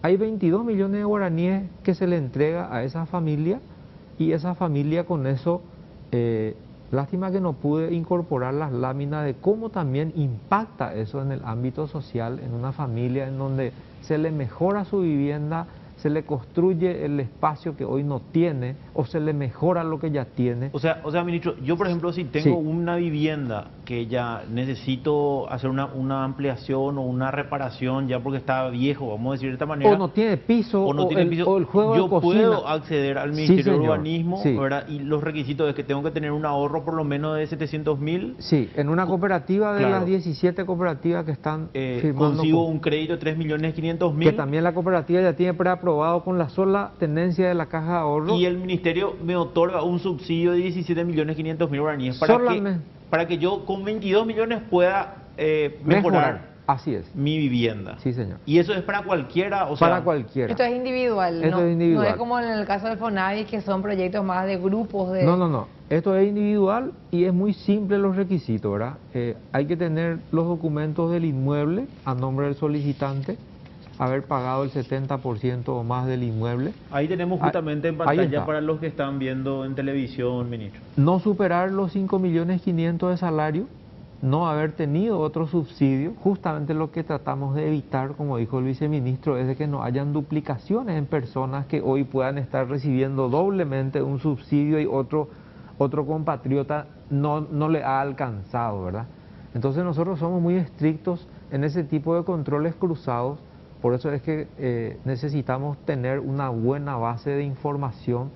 hay 22 millones de guaraníes que se le entrega a esa familia, y esa familia con eso, lástima que no pude incorporar las láminas de cómo también impacta eso en el ámbito social, en una familia en donde se le mejora su vivienda, se le construye el espacio que hoy no tiene, o se le mejora lo que ya tiene. O sea, ministro, yo por ejemplo, si tengo una vivienda que ya necesito hacer una ampliación o una reparación ya porque está viejo, vamos a decir de esta manera, o no tiene piso, o el juego yo de cocina, puedo acceder al Ministerio de Urbanismo, sí, ¿verdad? Y los requisitos es que tengo que tener un ahorro por lo menos de 700.000. Sí, en una cooperativa de las 17 cooperativas que están firmando. Consigo un crédito de 3.500.000. Que también la cooperativa ya tiene preaprobado con la sola tenencia de la caja de ahorro. Y el ministerio me otorga un subsidio de 17.500.000 guaraníes para que yo con 22 millones pueda mejorar. Así es. Mi Vivienda. Sí, señor. Y eso es para cualquiera, o Para sea, cualquiera. Esto es individual, Esto ¿no? es individual. No es como en el caso del FONAVI, que son proyectos más de grupos de... No. Esto es individual y es muy simple los requisitos, ¿verdad? Hay que tener los documentos del inmueble a nombre del solicitante, haber pagado el 70% o más del inmueble. ahí tenemos Ah, justamente en ahí pantalla está. para los que están viendo en televisión, ministro. No superar los 5.500.000 de salario, no haber tenido otro subsidio. Justamente lo que tratamos de evitar, como dijo el viceministro, es de que no hayan duplicaciones en personas que hoy puedan estar recibiendo doblemente un subsidio y otro compatriota no le ha alcanzado, ¿verdad? Entonces nosotros somos muy estrictos en ese tipo de controles cruzados. Por eso es que necesitamos tener una buena base de información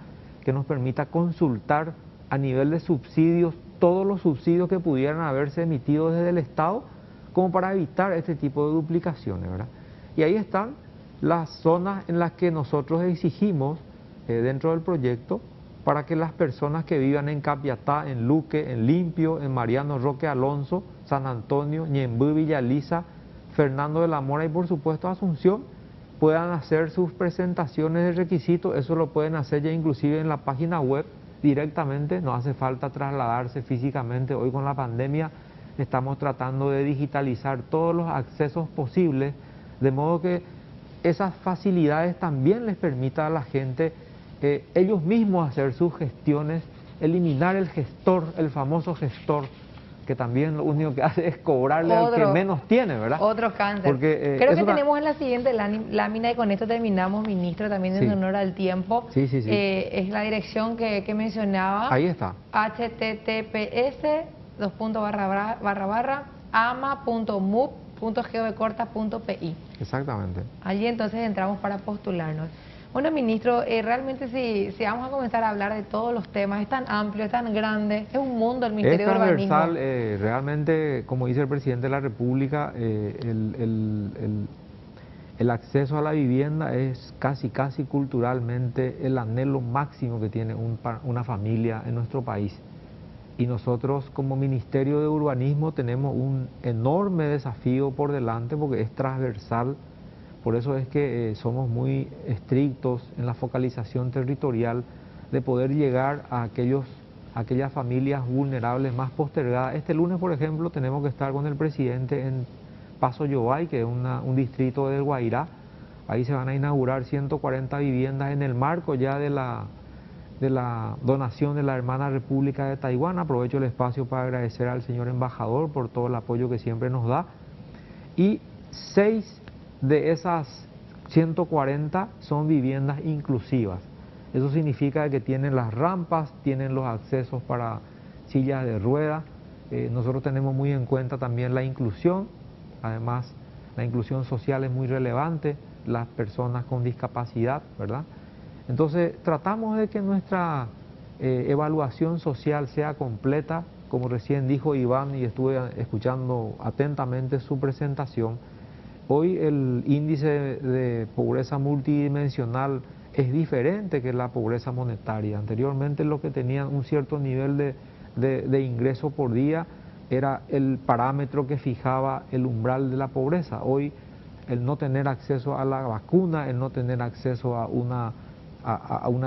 que nos permita consultar a nivel de subsidios todos los subsidios que pudieran haberse emitido desde el Estado, como para evitar este tipo de duplicaciones, ¿verdad? Y ahí están las zonas en las que nosotros exigimos dentro del proyecto para que las personas que vivan en Capiatá, en Luque, en Limpio, en Mariano Roque Alonso, San Antonio, Ñembú, Villa Lisa, Fernando de la Mora y por supuesto Asunción, puedan hacer sus presentaciones de requisitos. Eso lo pueden hacer ya inclusive en la página web directamente, no hace falta trasladarse físicamente. Hoy con la pandemia estamos tratando de digitalizar todos los accesos posibles, de modo que esas facilidades también les permita a la gente ellos mismos hacer sus gestiones, eliminar el gestor, el famoso gestor, que también lo único que hace es cobrarle al que menos tiene, ¿verdad? Otro cáncer. Porque, creo que tenemos en la siguiente lámina y con esto terminamos, ministro, también en Sí. honor al tiempo. Sí. Es la dirección que mencionaba. Ahí está. https://ama.mup.govcorta.pi. Exactamente. Allí entonces entramos para postularnos. Bueno, ministro, realmente si vamos a comenzar a hablar de todos los temas, es tan amplio, es tan grande, es un mundo el Ministerio de Urbanismo. Transversal, realmente, como dice el presidente de la República, el acceso a la vivienda es casi culturalmente el anhelo máximo que tiene una familia en nuestro país. Y nosotros como Ministerio de Urbanismo tenemos un enorme desafío por delante porque es transversal. Por eso es que somos muy estrictos en la focalización territorial de poder llegar a aquellas familias vulnerables más postergadas. Este lunes, por ejemplo, tenemos que estar con el presidente en Paso Yobay, que es un distrito del Guairá. Ahí se van a inaugurar 140 viviendas en el marco ya de la donación de la hermana República de Taiwán. Aprovecho el espacio para agradecer al señor embajador por todo el apoyo que siempre nos da. Y 6 de esas 140 son viviendas inclusivas. Eso significa que tienen las rampas, tienen los accesos para sillas de ruedas. Nosotros tenemos muy en cuenta también la inclusión. Además, la inclusión social es muy relevante, las personas con discapacidad, ¿verdad? Entonces, tratamos de que nuestra evaluación social sea completa, como recién dijo Iván, y estuve escuchando atentamente su presentación. Hoy el índice de pobreza multidimensional es diferente que la pobreza monetaria. Anteriormente los que tenían un cierto nivel de ingreso por día era el parámetro que fijaba el umbral de la pobreza. Hoy el no tener acceso a la vacuna, el no tener acceso a una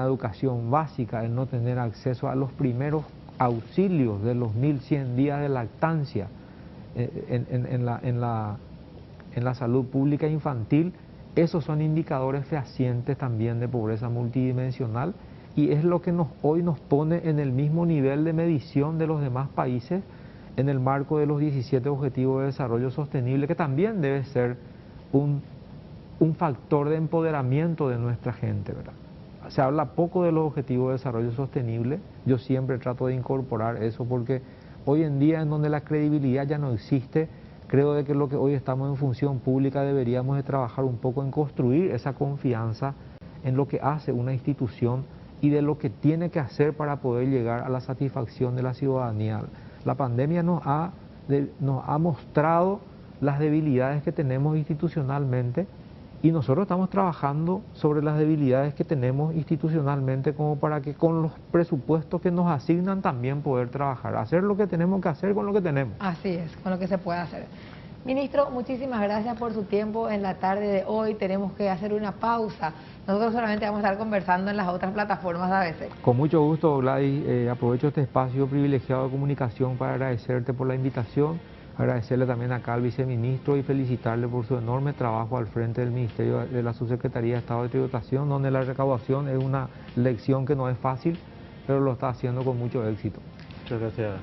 educación básica, el no tener acceso a los primeros auxilios de los 1.100 días de lactancia en la salud pública infantil, esos son indicadores fehacientes también de pobreza multidimensional y es lo que hoy nos pone en el mismo nivel de medición de los demás países en el marco de los 17 Objetivos de Desarrollo Sostenible, que también debe ser un factor de empoderamiento de nuestra gente, ¿verdad? Se habla poco de los Objetivos de Desarrollo Sostenible, yo siempre trato de incorporar eso porque hoy en día en donde la credibilidad ya no existe, creo de que lo que hoy estamos en función pública deberíamos de trabajar un poco en construir esa confianza en lo que hace una institución y de lo que tiene que hacer para poder llegar a la satisfacción de la ciudadanía. La pandemia nos ha mostrado las debilidades que tenemos institucionalmente y nosotros estamos trabajando sobre las debilidades que tenemos institucionalmente como para que con los presupuestos que nos asignan también poder trabajar, hacer lo que tenemos que hacer con lo que tenemos. Así es, con lo que se puede hacer. Ministro, muchísimas gracias por su tiempo en la tarde de hoy. Tenemos que hacer una pausa. Nosotros solamente vamos a estar conversando en las otras plataformas de ABC. Con mucho gusto, Gladys. Aprovecho este espacio privilegiado de comunicación para agradecerte por la invitación, agradecerle también acá al viceministro y felicitarle por su enorme trabajo al frente del Ministerio de la Subsecretaría de Estado de Tributación, donde la recaudación es una lección que no es fácil, pero lo está haciendo con mucho éxito. Muchas gracias.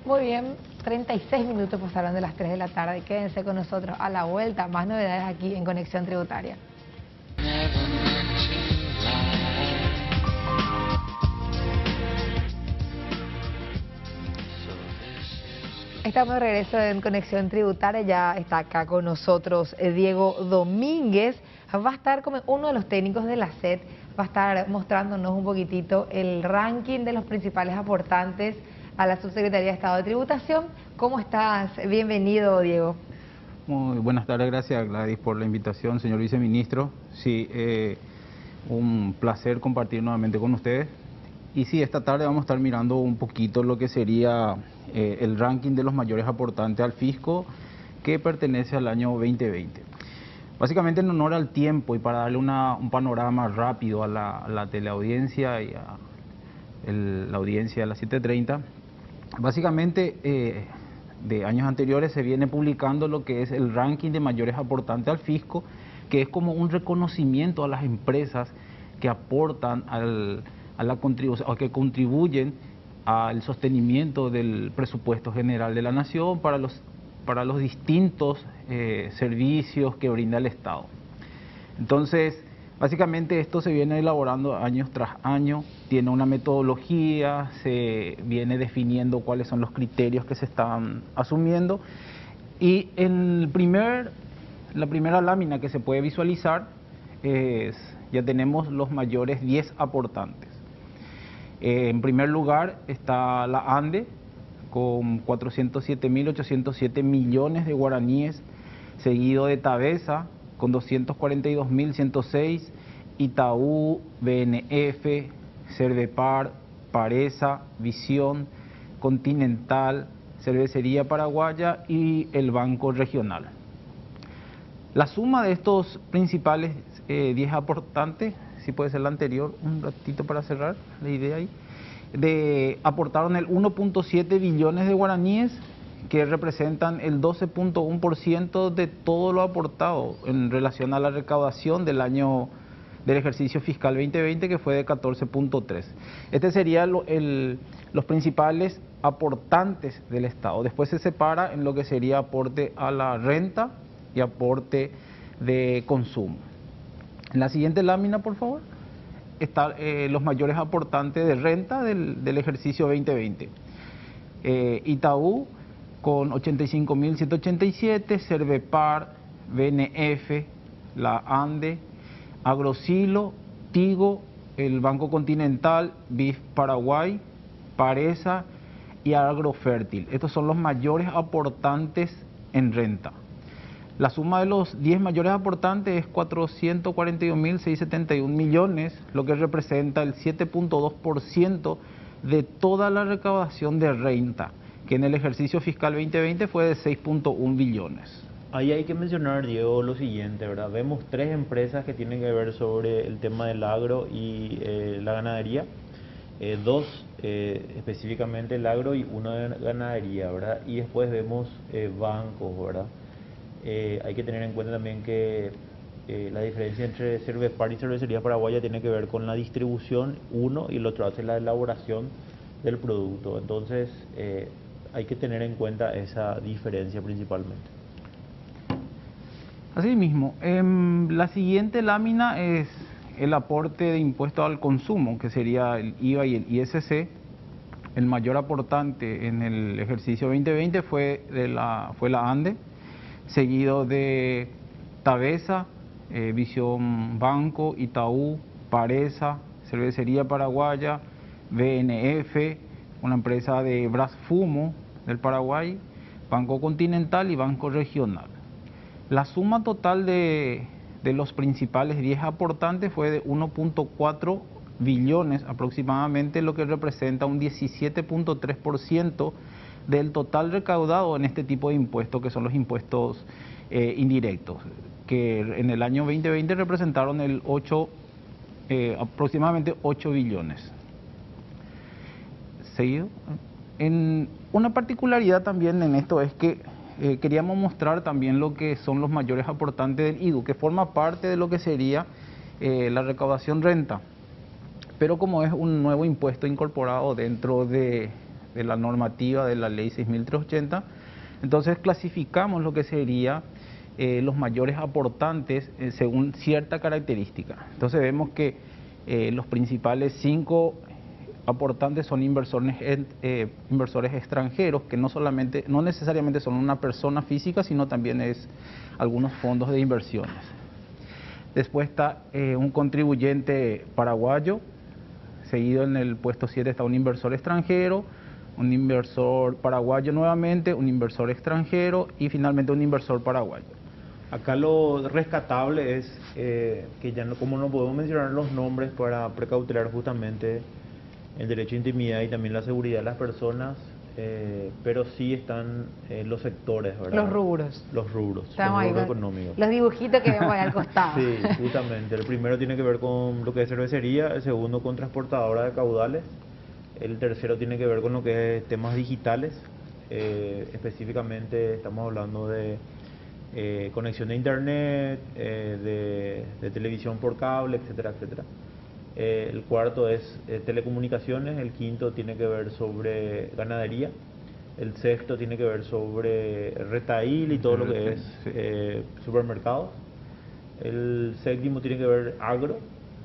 Muy bien, 36 minutos pasaron de las 3 de la tarde. Quédense con nosotros a la vuelta. Más novedades aquí en Conexión Tributaria. Estamos de regreso en Conexión Tributaria. Ya está acá con nosotros Diego Domínguez. Va a estar como uno de los técnicos de la SET. Va a estar mostrándonos un poquitito el ranking de los principales aportantes a la Subsecretaría de Estado de Tributación. ¿Cómo estás? Bienvenido, Diego. Muy buenas tardes, gracias Gladys por la invitación, señor viceministro. Sí, un placer compartir nuevamente con ustedes. Y sí, esta tarde vamos a estar mirando un poquito lo que sería el ranking de los mayores aportantes al fisco que pertenece al año 2020. Básicamente en honor al tiempo y para darle un panorama rápido a la teleaudiencia y a la audiencia de las 7:30, básicamente de años anteriores se viene publicando lo que es el ranking de mayores aportantes al fisco, que es como un reconocimiento a las empresas que aportan a la contribución, o que contribuyen al sostenimiento del presupuesto general de la nación para los distintos servicios que brinda el Estado. Entonces, básicamente esto se viene elaborando año tras año, tiene una metodología, se viene definiendo cuáles son los criterios que se están asumiendo, y la primera lámina que se puede visualizar ya tenemos los mayores 10 aportantes. En primer lugar está la ANDE con 407.807 millones de guaraníes, seguido de Tabesa con 242.106, Itaú, BNF, Cervepar, Paresa, Visión, Continental, Cervecería Paraguaya y el Banco Regional. La suma de estos principales 10 aportantes, si puede ser la anterior, un ratito para cerrar la idea ahí, aportaron el 1.7 billones de guaraníes, que representan el 12.1% de todo lo aportado en relación a la recaudación del ejercicio fiscal 2020, que fue de 14.3. Este sería los principales aportantes del Estado. Después se separa en lo que sería aporte a la renta y aporte de consumo. En la siguiente lámina, por favor, están los mayores aportantes de renta del ejercicio 2020. Itaú con 85.187, Cervepar, BNF, la ANDE, Agrosilo, Tigo, el Banco Continental, BIF Paraguay, Paresa y Agrofértil. Estos son los mayores aportantes en renta. La suma de los 10 mayores aportantes es 442.671 millones, lo que representa el 7.2% de toda la recaudación de renta, que en el ejercicio fiscal 2020 fue de 6.1 billones. Ahí hay que mencionar, Diego, lo siguiente, ¿verdad? Vemos 3 empresas que tienen que ver sobre el tema del agro y la ganadería. 2 específicamente el agro y 1 de ganadería, ¿verdad? Y después vemos bancos, ¿verdad? Hay que tener en cuenta también que la diferencia entre Cervepar y Cervecería Paraguaya tiene que ver con la distribución, uno, y el otro hace la elaboración del producto. Entonces hay que tener en cuenta esa diferencia principalmente. Asimismo, la siguiente lámina es el aporte de impuesto al consumo, que sería el IVA y el ISC. El mayor aportante en el ejercicio 2020 fue la ANDE, seguido de Tabesa, Visión Banco, Itaú, Paresa, Cervecería Paraguaya, BNF, una empresa de Brasfumo del Paraguay, Banco Continental y Banco Regional. La suma total de los principales 10 aportantes fue de 1.4 billones aproximadamente, lo que representa un 17.3% del total recaudado en este tipo de impuestos, que son los impuestos indirectos, que en el año 2020 representaron aproximadamente 8 billones. Seguido. Una particularidad también en esto es que queríamos mostrar también lo que son los mayores aportantes del IDU, que forma parte de lo que sería la recaudación renta, pero como es un nuevo impuesto incorporado dentro de la normativa de la ley 6.380, entonces clasificamos lo que sería los mayores aportantes según cierta característica. Entonces vemos que los principales 5 aportantes son inversores extranjeros, que no necesariamente son una persona física, sino también es algunos fondos de inversiones. Después está un contribuyente paraguayo, seguido en el puesto 7 está un inversor extranjero, un inversor paraguayo nuevamente, un inversor extranjero y finalmente un inversor paraguayo. Acá lo rescatable es que ya no, como no podemos mencionar los nombres para precautelar justamente el derecho de intimidad y también la seguridad de las personas, pero sí están los sectores, ¿verdad? Los rubros. Los rubros económicos. Los dibujitos que vemos ahí al costado. Sí, justamente. El primero tiene que ver con lo que es cervecería, el segundo con transportadora de caudales, el tercero tiene que ver con lo que es temas digitales, específicamente estamos hablando de conexión de internet, de televisión por cable, etcétera, etcétera. El cuarto es telecomunicaciones, el quinto tiene que ver sobre ganadería, el sexto tiene que ver sobre retail y todo lo que es supermercados, el séptimo tiene que ver agro,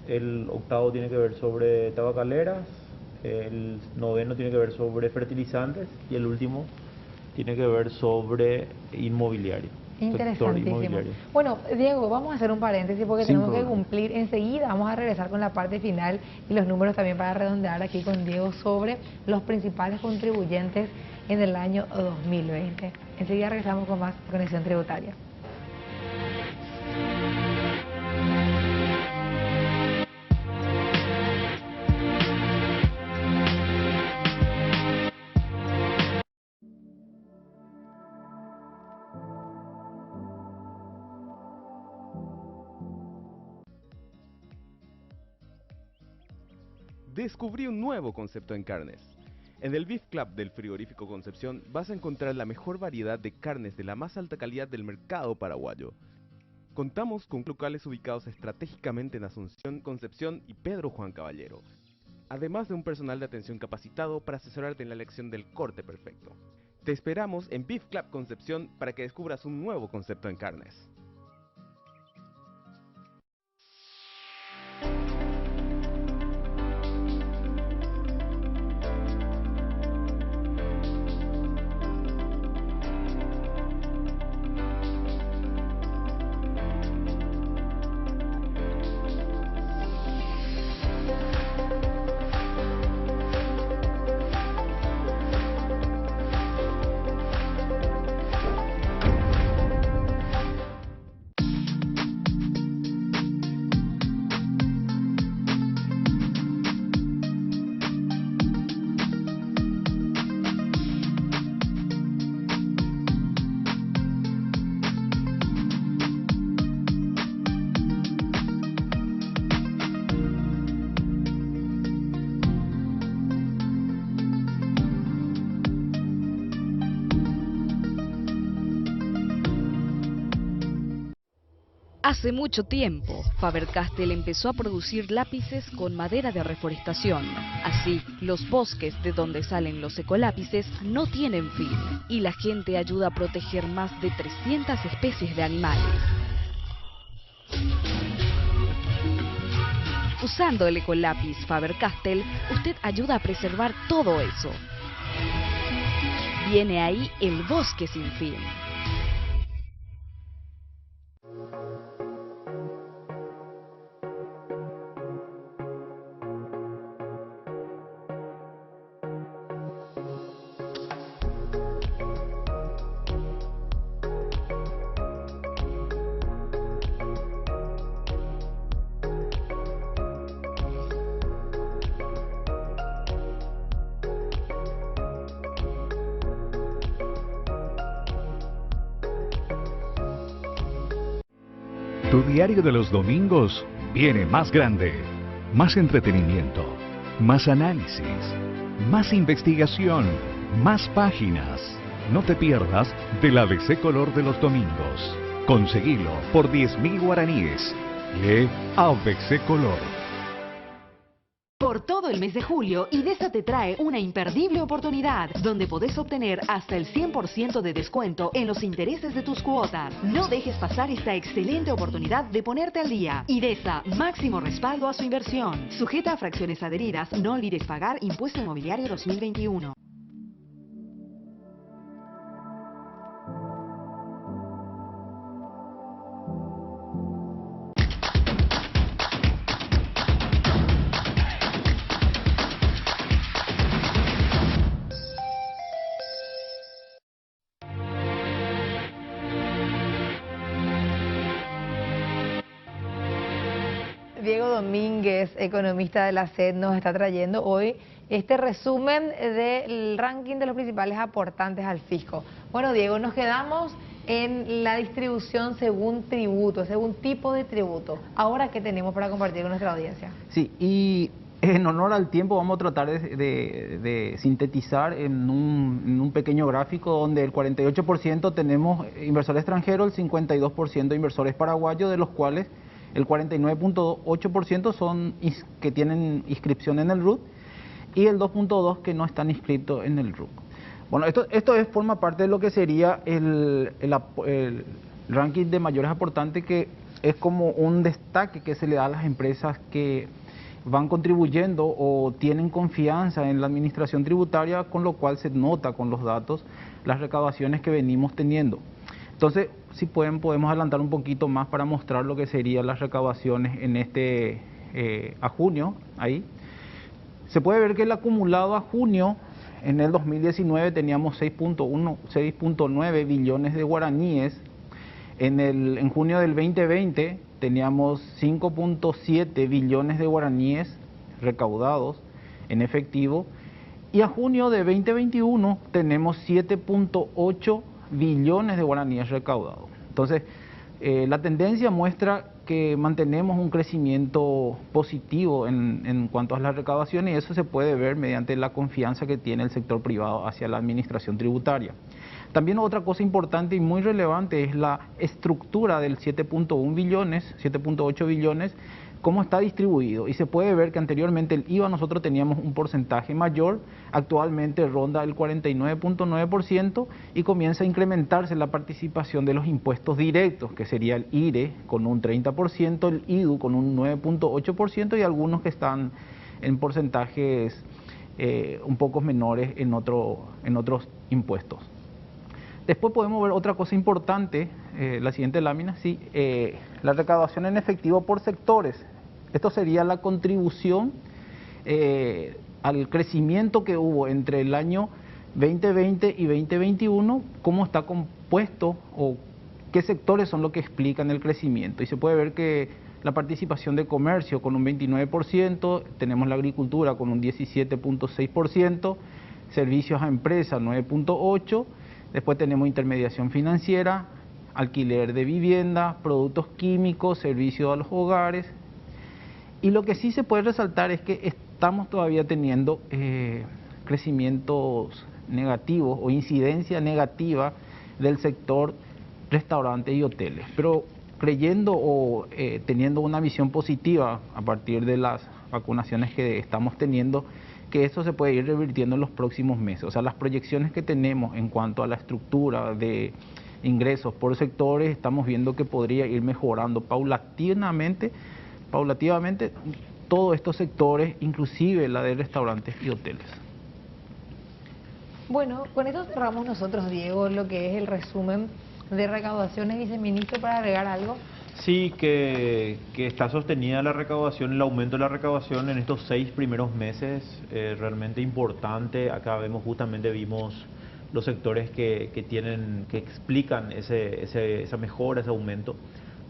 el octavo tiene que ver sobre tabacaleras, el noveno tiene que ver sobre fertilizantes y el último tiene que ver sobre inmobiliario. Interesantísimo. Bueno, Diego, vamos a hacer un paréntesis porque tenemos que cumplir enseguida. Vamos a regresar con la parte final y los números también para redondear aquí con Diego sobre los principales contribuyentes en el año 2020. Enseguida regresamos con más Conexión Tributaria. Descubrí un nuevo concepto en carnes. En el Beef Club del Frigorífico Concepción vas a encontrar la mejor variedad de carnes de la más alta calidad del mercado paraguayo. Contamos con locales ubicados estratégicamente en Asunción, Concepción y Pedro Juan Caballero, además de un personal de atención capacitado para asesorarte en la elección del corte perfecto. Te esperamos en Beef Club Concepción para que descubras un nuevo concepto en carnes. Hace mucho tiempo, Faber-Castell empezó a producir lápices con madera de reforestación. Así, los bosques de donde salen los ecolápices no tienen fin y la gente ayuda a proteger más de 300 especies de animales. Usando el ecolápiz Faber-Castell, usted ayuda a preservar todo eso. Viene ahí el bosque sin fin. Tu diario de los domingos viene más grande, más entretenimiento, más análisis, más investigación, más páginas. No te pierdas del ABC Color de los domingos. Conseguilo por 10.000 guaraníes. Lee ABC Color. Por todo el mes de julio, IDESA te trae una imperdible oportunidad, donde podés obtener hasta el 100% de descuento en los intereses de tus cuotas. No dejes pasar esta excelente oportunidad de ponerte al día. IDESA, máximo respaldo a su inversión. Sujeta a fracciones adheridas, no olvides pagar Impuesto Inmobiliario 2021. Diego Domínguez, economista de la SED, nos está trayendo hoy este resumen del ranking de los principales aportantes al fisco. Bueno, Diego, nos quedamos en la distribución según tributo, según tipo de tributo. Ahora, ¿qué tenemos para compartir con nuestra audiencia? Sí, y en honor al tiempo vamos a tratar de sintetizar en un pequeño gráfico donde el 48% tenemos inversores extranjeros, el 52% inversores paraguayos, de los cuales el 49.8% son que tienen inscripción en el RUT y el 2.2% que no están inscritos en el RUT. Bueno, esto forma parte de lo que sería el ranking de mayores aportantes, que es como un destaque que se le da a las empresas que van contribuyendo o tienen confianza en la administración tributaria, con lo cual se nota con los datos las recaudaciones que venimos teniendo. Entonces, si podemos adelantar un poquito más para mostrar lo que serían las recaudaciones en a junio. Ahí se puede ver que el acumulado a junio en el 2019 teníamos 6.9 billones de guaraníes. En junio del 2020 teníamos 5.7 billones de guaraníes recaudados en efectivo, y a junio de 2021 tenemos 7.8 billones de guaraníes recaudados. Entonces, la tendencia muestra que mantenemos un crecimiento positivo en cuanto a las recaudaciones, y eso se puede ver mediante la confianza que tiene el sector privado hacia la administración tributaria. También otra cosa importante y muy relevante es la estructura del 7.1 billones, 7.8 billones, cómo está distribuido. Y se puede ver que anteriormente el IVA nosotros teníamos un porcentaje mayor, actualmente ronda el 49.9% y comienza a incrementarse la participación de los impuestos directos, que sería el IRE con un 30%, el IDU con un 9.8% y algunos que están en porcentajes un poco menores en otros impuestos. Después podemos ver otra cosa importante, la siguiente lámina, sí, la recaudación en efectivo por sectores. Esto sería la contribución al crecimiento que hubo entre el año 2020 y 2021, cómo está compuesto o qué sectores son los que explican el crecimiento. Y se puede ver que la participación de comercio con un 29%, tenemos la agricultura con un 17.6%, servicios a empresas 9.8%, después tenemos intermediación financiera, alquiler de vivienda, productos químicos, servicios a los hogares. Y lo que sí se puede resaltar es que estamos todavía teniendo crecimientos negativos o incidencia negativa del sector restaurantes y hoteles. Pero creyendo o teniendo una visión positiva a partir de las vacunaciones que estamos teniendo, que eso se puede ir revirtiendo en los próximos meses. O sea, las proyecciones que tenemos en cuanto a la estructura de ingresos por sectores, estamos viendo que podría ir mejorando paulativamente todos estos sectores, inclusive la de restaurantes y hoteles. Bueno, con esto cerramos nosotros, Diego, lo que es el resumen de recaudaciones. Viceministro, para agregar algo. Sí, que está sostenida la recaudación, el aumento de la recaudación en estos 6 primeros meses, realmente importante. Acá vimos los sectores que explican esa mejora, ese aumento.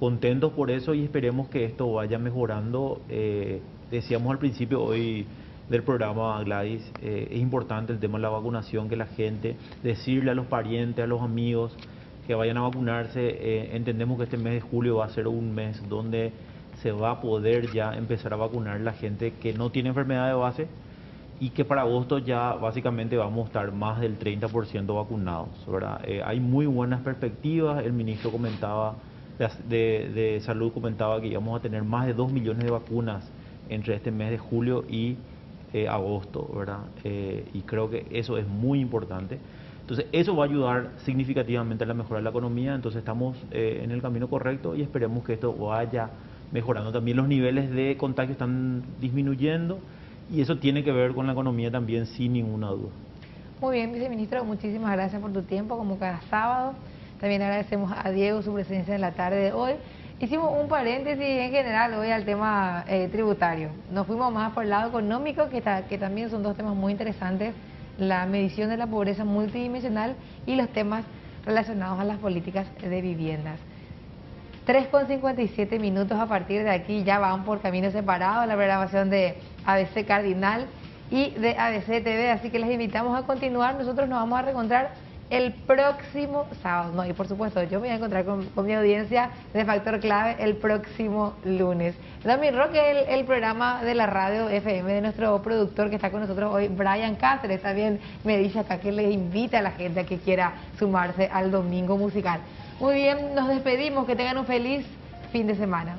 Contentos por eso y esperemos que esto vaya mejorando. Decíamos al principio hoy del programa, Gladys, es importante el tema de la vacunación, que la gente, decirle a los parientes, a los amigos, que vayan a vacunarse. Entendemos que este mes de julio va a ser un mes donde se va a poder ya empezar a vacunar la gente que no tiene enfermedad de base y que para agosto ya básicamente vamos a estar más del 30% vacunados, ¿verdad? Hay muy buenas perspectivas. El ministro comentaba de Salud comentaba que íbamos a tener más de 2 millones de vacunas entre este mes de julio y agosto, ¿verdad? Y creo que eso es muy importante. Entonces eso va a ayudar significativamente a la mejora de la economía. Entonces estamos en el camino correcto y esperemos que esto vaya mejorando. También los niveles de contagio están disminuyendo y eso tiene que ver con la economía también, sin ninguna duda. Muy bien, viceministro, muchísimas gracias por tu tiempo, como cada sábado. También agradecemos a Diego su presencia en la tarde de hoy. Hicimos un paréntesis en general hoy al tema tributario. Nos fuimos más por el lado económico, que también son dos temas muy interesantes: la medición de la pobreza multidimensional y los temas relacionados a las políticas de viviendas. 3:57 minutos. A partir de aquí ya van por caminos separados la programación de ABC Cardinal y de ABC TV, así que les invitamos a continuar. Nosotros nos vamos a reencontrar el próximo sábado, no, y por supuesto yo me voy a encontrar con mi audiencia de Factor Clave el próximo lunes. Dami Rock es el programa de la radio FM de nuestro productor que está con nosotros hoy, Brian Cáceres. También me dice acá que les invita a la gente a que quiera sumarse al domingo musical. Muy bien, nos despedimos, que tengan un feliz fin de semana.